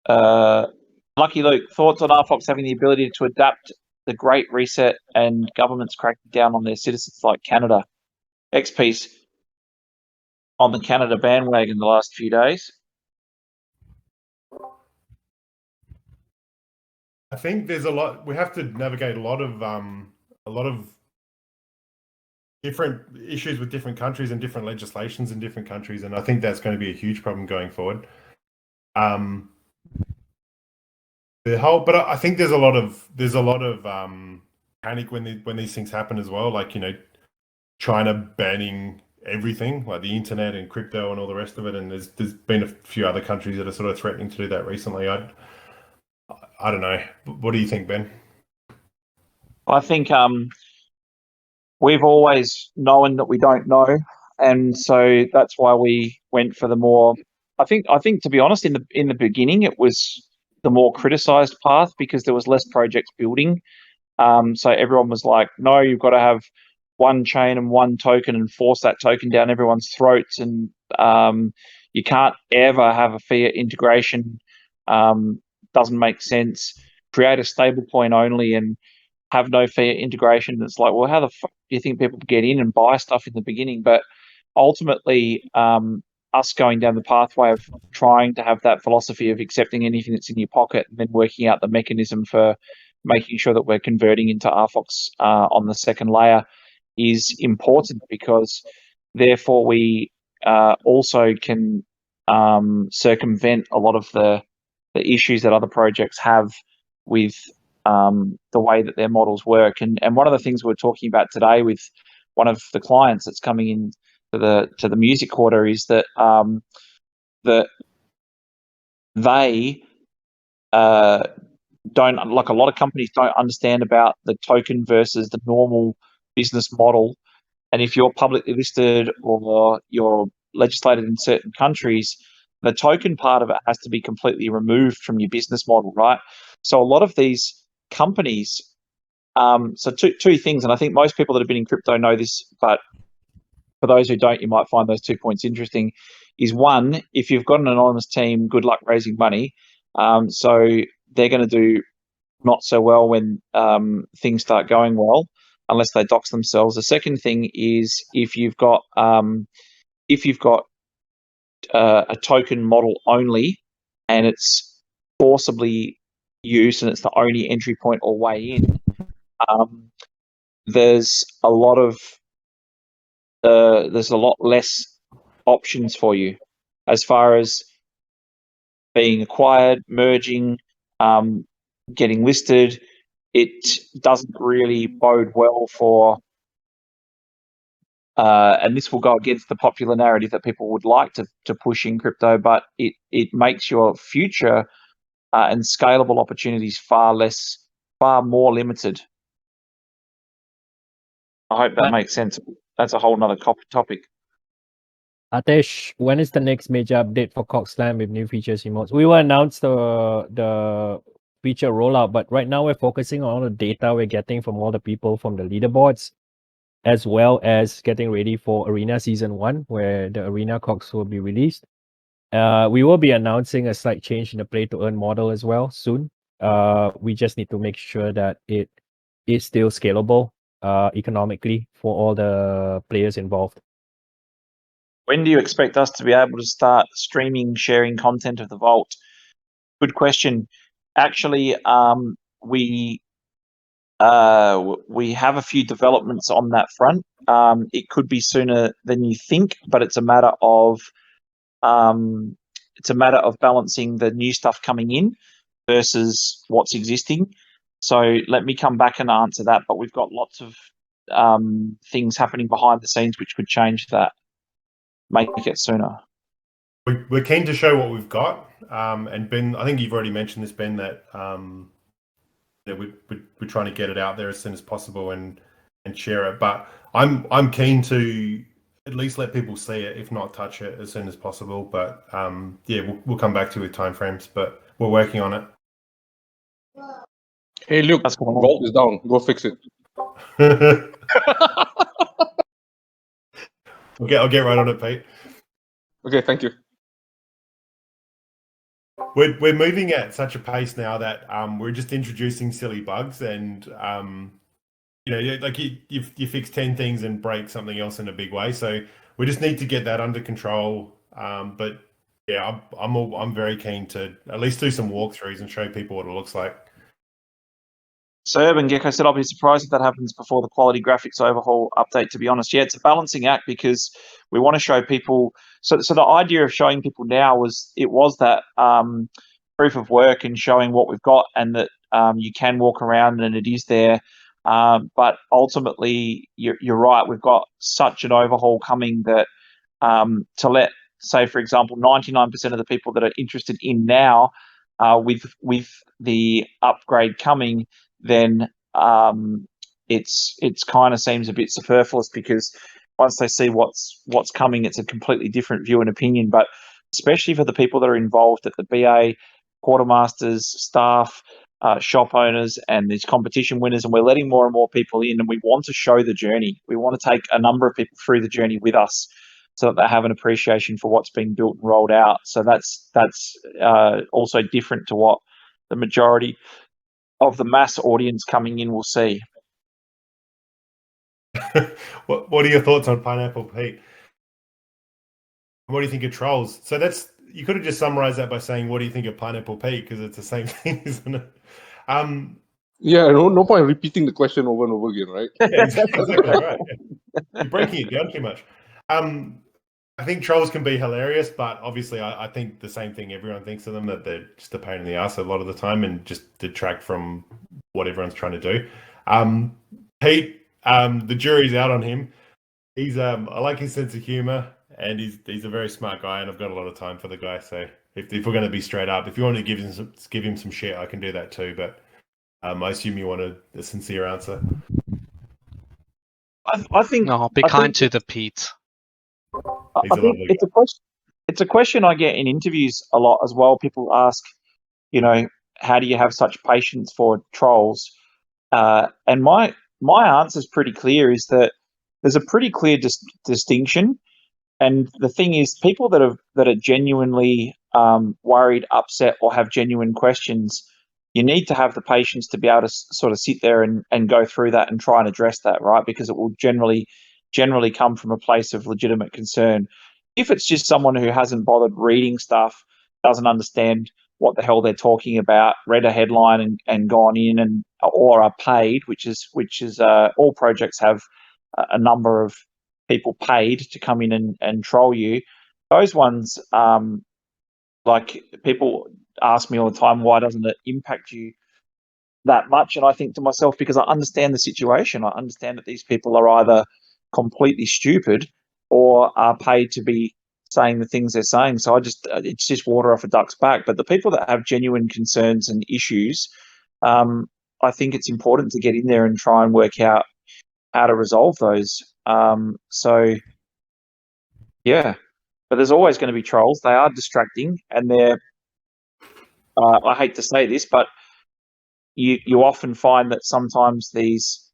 Lucky Luke, thoughts on RFOX having the ability to adapt the Great Reset and governments cracking down on their citizens like Canada? XP's on the Canada bandwagon the last few days. I think there's a lot. We have to navigate a lot of different issues with different countries and different legislations in different countries, and I think that's going to be a huge problem going forward. But I think there's a lot of panic when these things happen as well. Like, China banning everything, like the internet and crypto and all the rest of it. And there's been a few other countries that are sort of threatening to do that recently. I don't know. What do you think, Ben? I think we've always known that we don't know, and so that's why we went for the more. I think to be honest, in the beginning, it was the more criticized path because there was less projects building. So everyone was like, "No, you've got to have one chain and one token and force that token down everyone's throats, and you can't ever have a fiat integration. Doesn't make sense. Create a stable coin only and have no fiat integration." It's like, well, how the fuck do you think people get in and buy stuff in the beginning? But ultimately, us going down the pathway of trying to have that philosophy of accepting anything that's in your pocket and then working out the mechanism for making sure that we're converting into RFOX on the second layer is important, because therefore we also can circumvent a lot of the issues that other projects have with the way that their models work. And one of the things we're talking about today with one of the clients that's coming in to the music quarter is that that they don't, like a lot of companies don't understand about the token versus the normal business model. And if you're publicly listed or you're legislated in certain countries, the token part of it has to be completely removed from your business model, right? So a lot of these companies, so two things, and I think most people that have been in crypto know this, but for those who don't, you might find those 2 points interesting, is one, if you've got an anonymous team, good luck raising money. So they're going to do not so well when things start going well, unless they dox themselves. The second thing is if you've got a token model only and it's forcibly used and it's the only entry point or way in, there's a lot less options for you as far as being acquired, merging, getting listed. It doesn't really bode well for, and this will go against the popular narrative that people would like to push in crypto, but it makes your future and scalable opportunities far more limited. I hope that makes sense. That's a whole nother topic. Atesh, when is the next major update for Coq Slam with new features, emotes? We will announce the feature rollout, but right now we're focusing on all the data we're getting from all the people from the leaderboards, as well as getting ready for Arena Season 1, where the Arena Cox will be released. We will be announcing a slight change in the play to earn model as well soon. We just need to make sure that it is still scalable economically for all the players involved. When do you expect us to be able to start streaming, sharing content of the vault? Good question. Actually, we have a few developments on that front. It could be sooner than you think, but it's a matter of balancing the new stuff coming in versus what's existing. So let me come back and answer that. But we've got lots of things happening behind the scenes which could change that, make it sooner. We're keen to show what we've got. And Ben, I think you've already mentioned this, Ben, that we're trying to get it out there as soon as possible and share it. But I'm keen to at least let people see it, if not touch it, as soon as possible. But yeah, we'll come back to you with timeframes, but we're working on it. Hey, Luke, vault is down. Go fix it. Okay, I'll get right on it, Pete. Okay, thank you. We're moving at such a pace now that we're just introducing silly bugs, and you know, like you fix 10 things and break something else in a big way. So we just need to get that under control. But yeah, I'm very keen to at least do some walkthroughs and show people what it looks like. So Urban Gecko said, I'll be surprised if that happens before the quality graphics overhaul update, to be honest. Yeah, it's a balancing act because we want to show people. So the idea of showing people now was that proof of work and showing what we've got, and that you can walk around and it is there. But ultimately, you're right. We've got such an overhaul coming that to let, say, for example, 99% of the people that are interested in now, with the upgrade coming, then it's kind of seems a bit superfluous, because once they see what's coming, it's a completely different view and opinion. But especially for the people that are involved at the BA, quartermasters, staff, shop owners, and these competition winners, and we're letting more and more people in, and we want to show the journey. We want to take a number of people through the journey with us, so that they have an appreciation for what's being built and rolled out. So that's also different to what the majority of the mass audience coming in will see. What are your thoughts on Pineapple Pete? What do you think of trolls? So you could have just summarized that by saying, what do you think of Pineapple Pete? Because it's the same thing, isn't it? Yeah, no point repeating the question over and over again, right? Yeah, exactly right. You're breaking it down too much. I think trolls can be hilarious, but obviously I think the same thing everyone thinks of them, that they're just a pain in the ass a lot of the time and just detract from what everyone's trying to do. Pete, the jury's out on him. He's I like his sense of humor, and he's a very smart guy, and I've got a lot of time for the guy. So if we're going to be straight up, if you want to give him some shit, I can do that too. But I assume you want a sincere answer. I think. No, be kind to the Pete. I think it's a question I get in interviews a lot as well. People ask, how do you have such patience for trolls? And my answer is pretty clear: is that there's a pretty clear distinction. And the thing is, people that are genuinely worried, upset, or have genuine questions, you need to have the patience to be able to sort of sit there and go through that and try and address that, right? Because it will generally come from a place of legitimate concern. If it's just someone who hasn't bothered reading stuff, doesn't understand what the hell they're talking about, read a headline and gone in or are paid, which is all projects have a number of people paid to come in and troll you. Those ones, like, people ask me all the time, why doesn't it impact you that much? And I think to myself, because I understand the situation. I understand that these people are either completely stupid or are paid to be saying the things they're saying. So it's just water off a duck's back. But the people that have genuine concerns and issues, I think it's important to get in there and try and work out how to resolve those. So yeah, but there's always going to be trolls. They are distracting, and they're I hate to say this, but you often find that sometimes these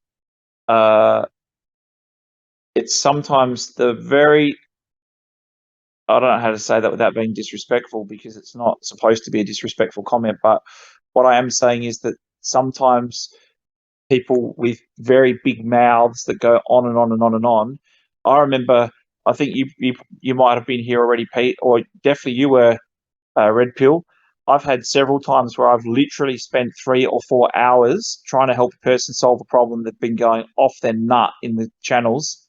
it's sometimes the very I don't know how to say that without being disrespectful, because it's not supposed to be a disrespectful comment. But what I am saying is that sometimes people with very big mouths that go on and on and on and on. I remember, I think you might have been here already, Pete, or definitely you were, Red Pill. I've had several times where I've literally spent 3 or 4 hours trying to help a person solve a problem that's been going off their nut in the channels,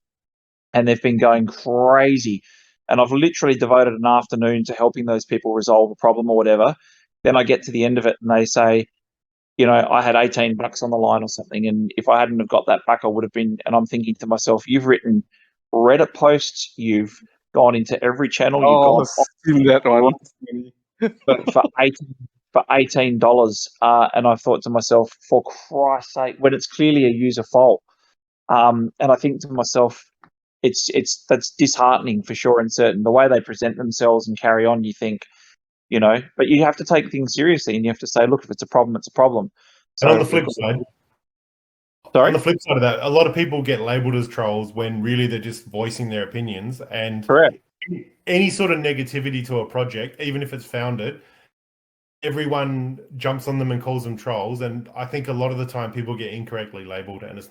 and they've been going crazy. And I've literally devoted an afternoon to helping those people resolve a problem or whatever. Then I get to the end of it and they say, you know, I had $18 on the line or something, and if I hadn't have got that back, I would have been. And I'm thinking to myself, you've written Reddit posts, you've gone into every channel, you've gone seen that one. for $18, and I thought to myself, for Christ's sake, when it's clearly a user fault. And I think to myself, that's disheartening for sure and certain. The way they present themselves and carry on, you think, you know, but you have to take things seriously, and you have to say, look, if it's a problem, it's a problem. So, and on the flip side, sorry? On the flip side of that, a lot of people get labeled as trolls when really they're just voicing their opinions. And correct. Any sort of negativity to a project, even if it's founded, everyone jumps on them and calls them trolls. And I think a lot of the time people get incorrectly labeled, and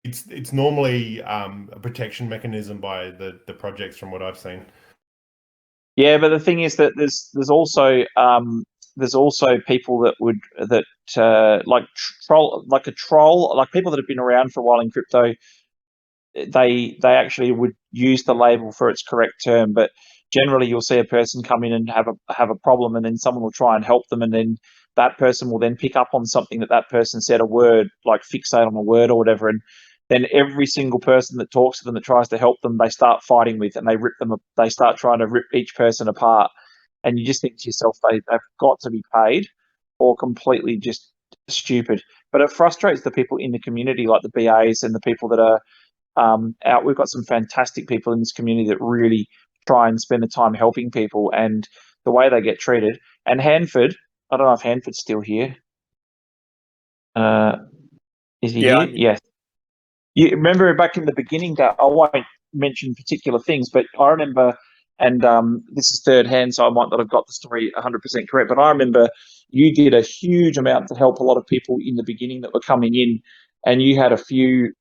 it's normally a protection mechanism by the projects, from what I've seen. Yeah, but the thing is that there's also people that would like a troll, like people that have been around for a while in crypto. They actually would use the label for its correct term, but generally you'll see a person come in and have a problem, and then someone will try and help them, and then that person will then pick up on something that person said, a word, like fixate on a word or whatever, and then every single person that talks to them, that tries to help them, they start fighting with, and they start trying to rip each person apart. And you just think to yourself, they've got to be paid, or completely just stupid. But it frustrates the people in the community, like the BAs and the people that are out. We've got some fantastic people in this community that really try and spend the time helping people, and the way they get treated. And Hanford, I don't know if Hanford's still here. Is he here? Yes. You remember back in the beginning, that I won't mention particular things, but I remember, and this is third hand, so I might not have got the story 100% correct, but I remember you did a huge amount to help a lot of people in the beginning that were coming in, and you had a few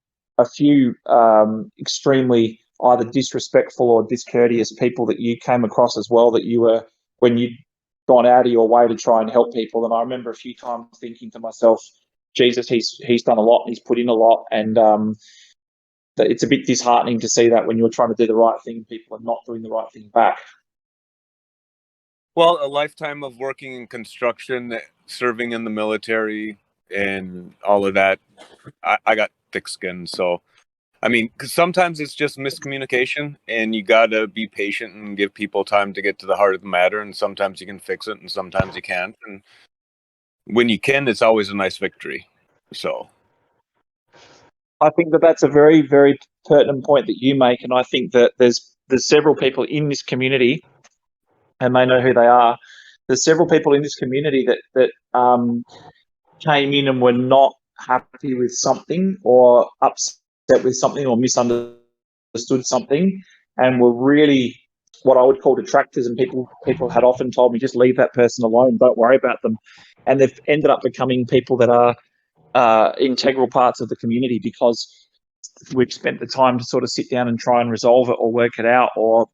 extremely either disrespectful or discourteous people that you came across as well, that you were, when you'd gone out of your way to try and help people. And I remember a few times thinking to myself, Jesus, he's done a lot, and he's put in a lot, and that it's a bit disheartening to see that when you're trying to do the right thing, people are not doing the right thing back. Well, a lifetime of working in construction, serving in the military, and all of that, I got thick skin. So, I mean, because sometimes it's just miscommunication, and you got to be patient and give people time to get to the heart of the matter. And sometimes you can fix it, and sometimes you can't. And when you can, it's always a nice victory. So I think that's a very, very pertinent point that you make, and I think that there's several people in this community, and they know who they are. There's several people in this community that came in and were not happy with something, or upset with something, or misunderstood something, and were really what I would call detractors. And people had often told me, just leave that person alone, don't worry about them. And they've ended up becoming people that are integral parts of the community, because we've spent the time to sort of sit down and try and resolve it, or work it out, or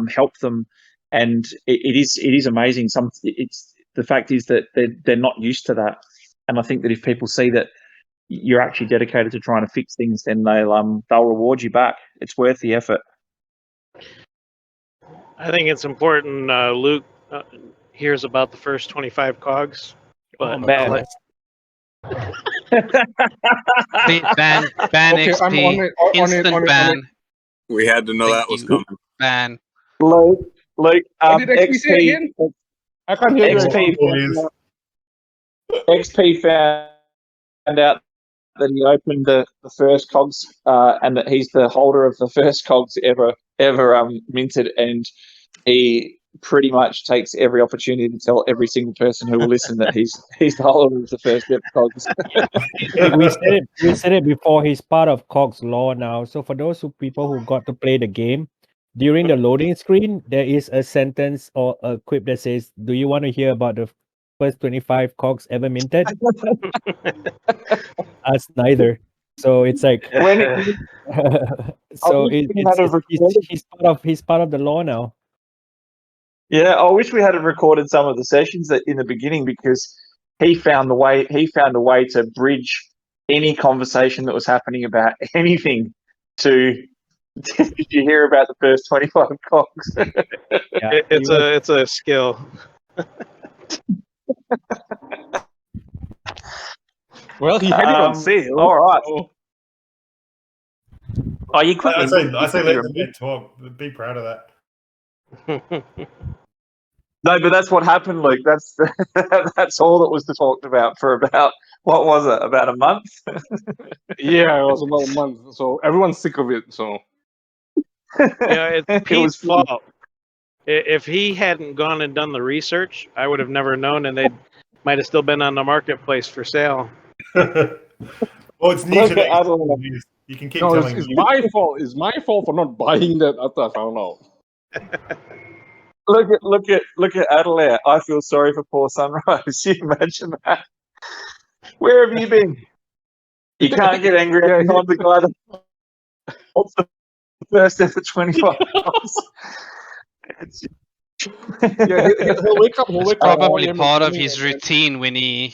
help them. And it is amazing. The fact is that they're not used to that. And I think that if people see that you're actually dedicated to trying to fix things, then they'll reward you back. It's worth the effort. I think it's important. Luke hears about the first 25 cogs, but man. ban Okay, XP, I'm on it, instant ban. we had to know that was coming. Ban. Luke, What did XP say again? I can't hear you. XP found out that he opened the first cogs, and that he's the holder of the first cogs ever minted, and he pretty much takes every opportunity to tell every single person who will listen that he's the holder of the first ever cogs. we said it before. He's part of Cogs Law now. So for those people who got to play the game, during the loading screen, there is a sentence or a quip that says, "Do you want to hear about the first 25 cogs ever minted?" Us neither. So it's like, so he's part of the law now. Yeah, I wish we had recorded some of the sessions in the beginning, because he found a way to bridge any conversation that was happening about anything to. Did you hear about the first 25 cogs? Yeah, it's a skill. Well, he had it on sale. All right. So. Oh, you could. I say let the man talk. Be proud of that. No, but that's what happened, Luke. That's that's all that was talked about for about, what was it, about a month? Yeah, it was about a month. So everyone's sick of it. So Yeah, it's Pete's fault. If he hadn't gone and done the research, I would have never known, and they might have still been on the marketplace for sale. Well, it's new today. You can keep telling it's my fault. It's my fault for not buying that after I found out. Look at Adelaide. I feel sorry for poor Sunrise. You imagine that? Where have you been? You can't get angry at the guy that what's the first ever 25 hours. He'll wake up. It's probably part of his routine when he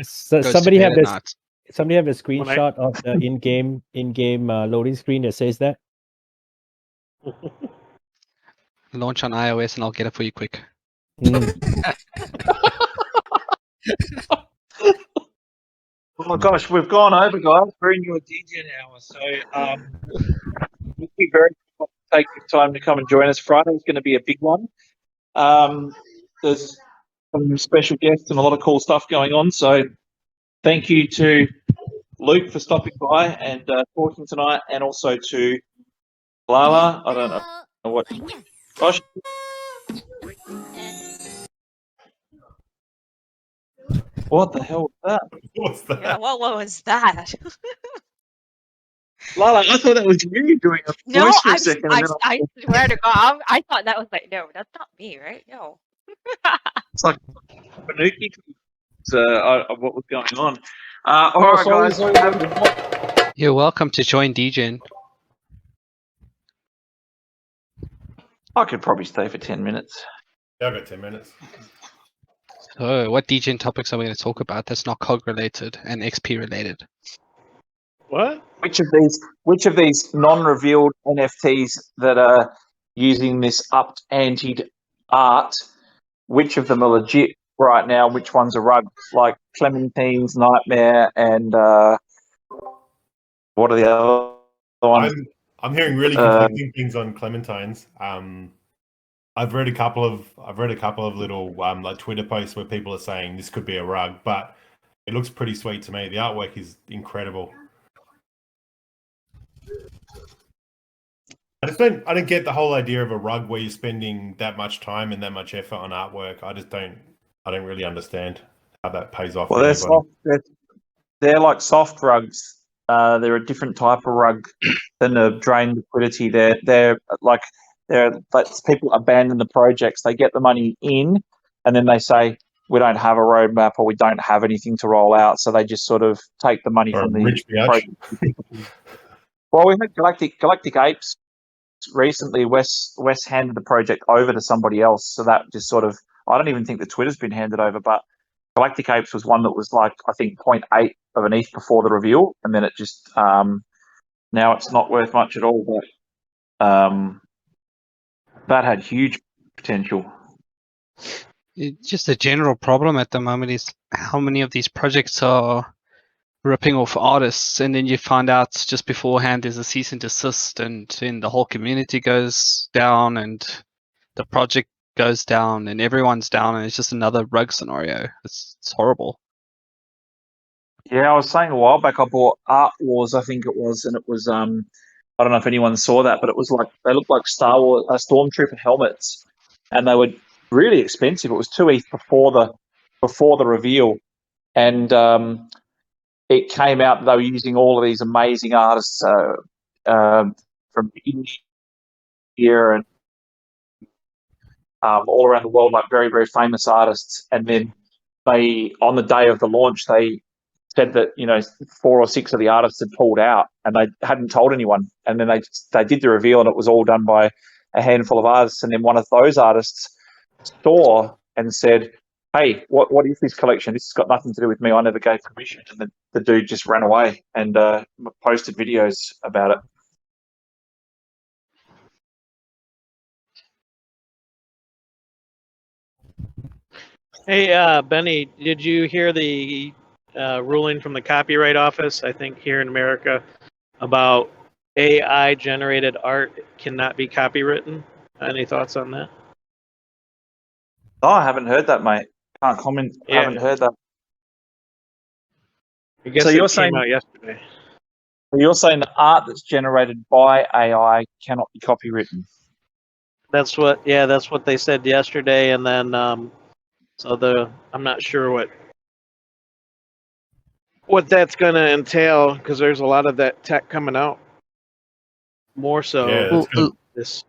So goes somebody to have bed at this. night. Somebody have a screenshot of the in-game loading screen that says that. Launch on iOS and I'll get it for you quick. Oh my gosh, we've gone over, guys. We're in your Degen hour, so thank you very much for taking the time to come and join us. Friday's going to be a big one. There's some special guests and a lot of cool stuff going on. So thank you to Luke for stopping by and talking tonight, and also to Lala. I don't know what. Gosh. What the hell was that? What's that? Yeah, what was that? Lala, I thought that was you doing a voice for a second. I swear to God, I thought that was like, no, that's not me, right? No. It's like Panuki. What was going on? All right, guys. You're welcome to join Degen. I could probably stay for 10 minutes. Yeah, I've got 10 minutes. So, what Degen topics are we going to talk about that's not COG related and XP related? What? Which of these non-revealed NFTs that are using this up-antied art, which of them are legit right now? Which ones are rugs? Like Clementine's Nightmare and what are the other ones? I'm hearing really conflicting things on Clementine's. I've read a couple of little like Twitter posts where people are saying this could be a rug, but it looks pretty sweet to me. The artwork is incredible. I don't get the whole idea of a rug where you're spending that much time and that much effort on artwork. I don't really understand how that pays off. Well, they're like soft rugs. They're a different type of rug than the drain liquidity. They're like people abandon the projects. They get the money in, and then they say we don't have a roadmap or we don't have anything to roll out. So they just sort of take the money from the project. Well, we had Galactic Apes recently. Wes handed the project over to somebody else. So that just sort of, I don't even think the Twitter's been handed over, but Galactic Apes was one that was like, I think 0.8 of an ETH before the reveal, and then it just now it's not worth much at all. But that had huge potential. Just a general problem at the moment is how many of these projects are ripping off artists, and then you find out just beforehand there's a cease and desist, and then the whole community goes down, and the project goes down, and everyone's down, and it's just another rug scenario. It's horrible. Yeah, I was saying a while back I bought Art Wars, I think it was, and it was I don't know if anyone saw that, but it was like they looked like Star Wars Stormtrooper helmets, and they were really expensive. It was 2 ETH before the reveal, and it came out that they were using all of these amazing artists from India here and all around the world, like very, very famous artists. And then they, on the day of the launch, they said that 4 or 6 of the artists had pulled out and they hadn't told anyone. And then they did the reveal, and it was all done by a handful of artists. And then one of those artists saw and said, "Hey, what is this collection? This has got nothing to do with me. I never gave permission." And the dude just ran away and posted videos about it. Hey, Benny, did you hear the ruling from the Copyright Office, I think here in America, about AI generated art cannot be copywritten? Any thoughts on that? Oh, I haven't heard that, mate. Can't comment. Yeah. Haven't heard that. I guess So it you're came saying- out yesterday. You're saying the art that's generated by AI cannot be copywritten? That's what they said yesterday, and then I'm not sure what that's going to entail, because there's a lot of that tech coming out. More so, this.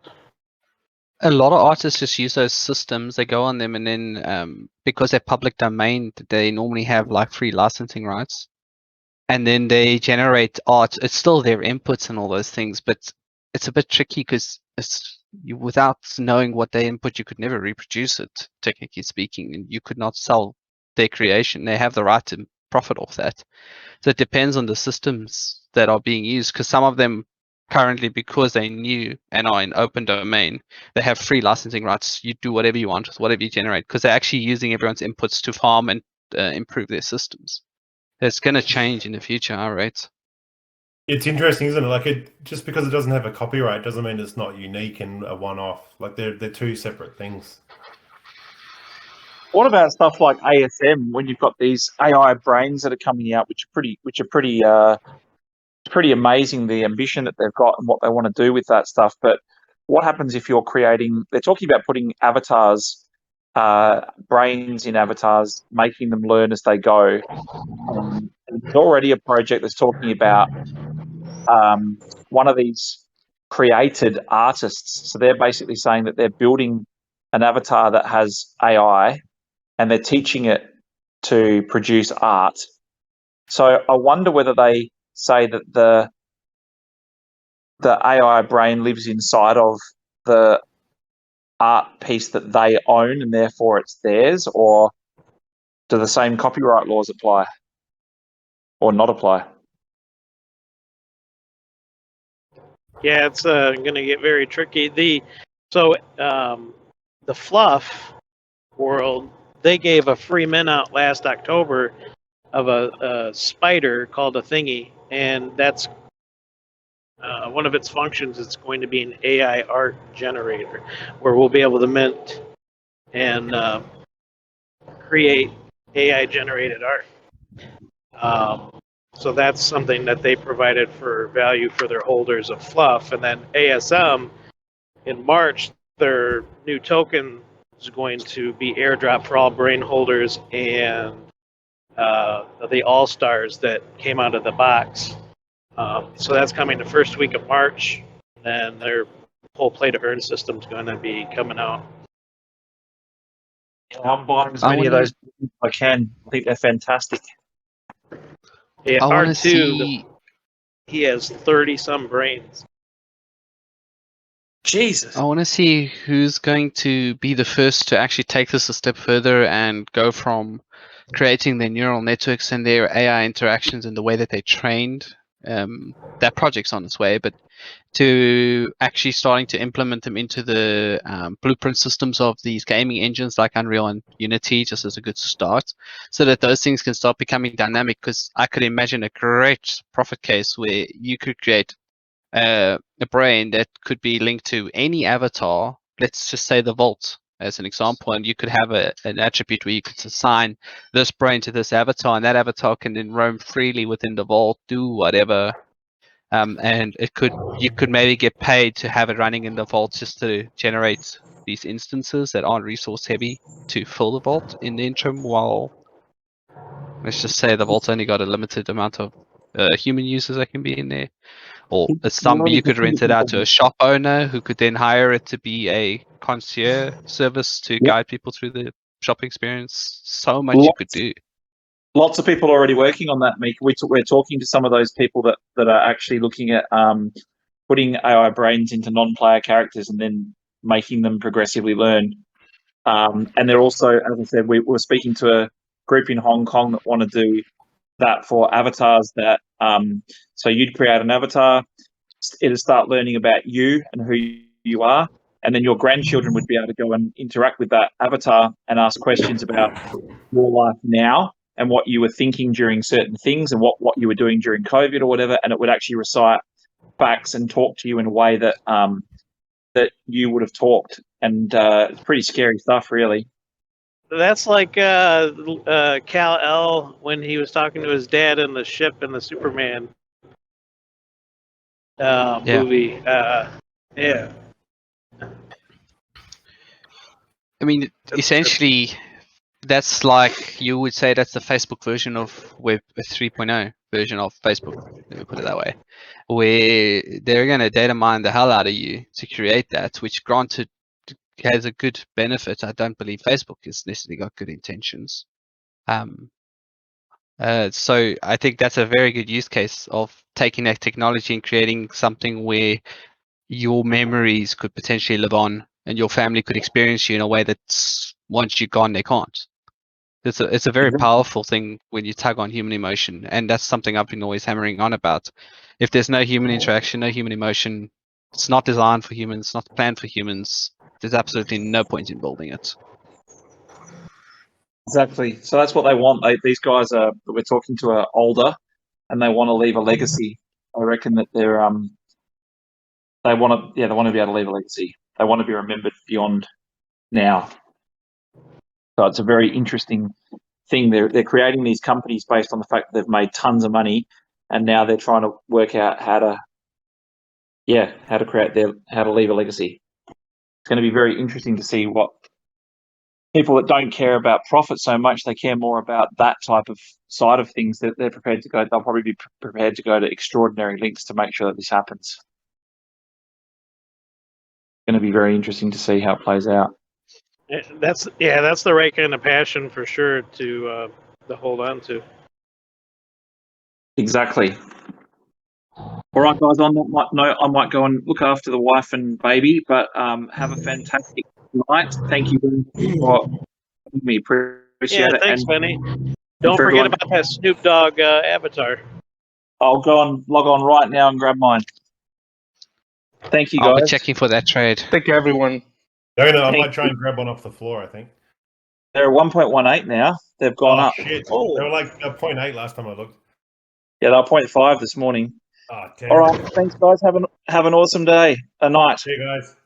A lot of artists just use those systems. They go on them, and then because they're public domain, they normally have like free licensing rights. And then they generate art. It's still their inputs and all those things, but it's a bit tricky because without knowing what they input, you could never reproduce it, technically speaking, and you could not sell their creation. They have the right to profit off that. So it depends on the systems that are being used, because some of them currently, because they're new and are in open domain, they have free licensing rights. You do whatever you want with whatever you generate, because they're actually using everyone's inputs to farm and improve their systems. It's going to change in the future, right? It's interesting, isn't it? Like, just because it doesn't have a copyright doesn't mean it's not unique and a one-off. Like, they're two separate things. What about stuff like ASM, when you've got these AI brains that are coming out, which are pretty amazing, the ambition that they've got and what they want to do with that stuff. But what happens if you're creating? They're talking about putting avatars, brains in avatars, making them learn as they go. There's already a project that's talking about one of these created artists. So they're basically saying that they're building an avatar that has AI, and they're teaching it to produce art. So I wonder whether they say that the AI brain lives inside of the art piece that they own, and therefore it's theirs, or do the same copyright laws apply or not apply? Yeah, it's going to get very tricky. The Fluff world, they gave a free mint out last October of a spider called a thingy, and that's one of its functions. It's going to be an AI art generator, where we'll be able to mint and create AI generated art. So that's something that they provided for value for their holders of Fluff. And then ASM, in March, their new token is going to be airdropped for all brain holders and the All-Stars that came out of the box. So that's coming the first week of March. And their whole play-to-earn system is going to be coming out. I'm buying as many of those as I can. I think they're fantastic. Yeah, I want to R2, see. he has 30-some brains. Jesus. I want to see who's going to be the first to actually take this a step further and go from creating their neural networks and their AI interactions and the way that they trained. That project's on its way, but to actually starting to implement them into the blueprint systems of these gaming engines like Unreal and Unity, just as a good start, so that those things can start becoming dynamic. Because I could imagine a great profit case where you could create a brain that could be linked to any avatar. Let's just say the Vault as an example, and you could have an attribute where you could assign this brain to this avatar, and that avatar can then roam freely within the Vault, do whatever. And you could maybe get paid to have it running in the Vault just to generate these instances that aren't resource heavy to fill the Vault in the interim, while let's just say the Vault's only got a limited amount of human users that can be in there. or you could rent it out to a shop owner who could then hire it to be a concierge service to guide people through the shop experience. So much you could do. Lots of people are already working on that, Meek. We're talking to some of those people that are actually looking at putting AI brains into non-player characters and then making them progressively learn. And they're also, as I said, we were speaking to a group in Hong Kong that want to do that for avatars. That so you'd create an avatar, it'll start learning about you and who you are, and then your grandchildren would be able to go and interact with that avatar and ask questions about your life now and what you were thinking during certain things and what you were doing during COVID or whatever, and it would actually recite facts and talk to you in a way that that you would have talked. And it's pretty scary stuff, really. That's like Kal-El when he was talking to his dad in the ship in the Superman movie. Yeah. I mean, essentially, that's like, you would say that's the Facebook version of Web 3.0 version of Facebook, let me put it that way, where they're going to data mine the hell out of you to create that, which granted has a good benefit. I don't believe Facebook has necessarily got good intentions. So I think that's a very good use case of taking that technology and creating something where your memories could potentially live on and your family could experience you in a way that's, once you're gone, they can't. It's a very powerful thing when you tug on human emotion, and that's something I've been always hammering on about. If there's no human interaction, no human emotion, it's not designed for humans, it's not planned for humans, there's absolutely no point in building it. Exactly. So that's what they want. These guys that we're talking to are older, and they want to leave a legacy. I reckon that they're they want to be able to leave a legacy. They want to be remembered beyond now. So it's a very interesting thing. They're creating these companies based on the fact that they've made tons of money, and now they're trying to work out how to leave a legacy. It's going to be very interesting to see what people that don't care about profit so much, they care more about that type of side of things, that they're prepared to go. They'll probably be prepared to go to extraordinary lengths to make sure that this happens. It's going to be very interesting to see how it plays out. That's the right kind of passion for sure to hold on to. Exactly. All right, guys. On that note, I might go and look after the wife and baby. But have a fantastic night. Thank you very much for having me. Appreciate it. Thanks, and Benny. Don't forget about that Snoop Dogg avatar. I'll go and log on right now and grab mine. Thank you, guys. I'll be checking for that trade. Thank you, everyone. I might try and grab one off the floor, I think. They're 1.18 now. They've gone up. Shit. Oh. They were like 0.8 last time I looked. Yeah, they were 0.5 this morning. Oh, damn. All right. Thanks, guys. Have an awesome day. A night. See you guys.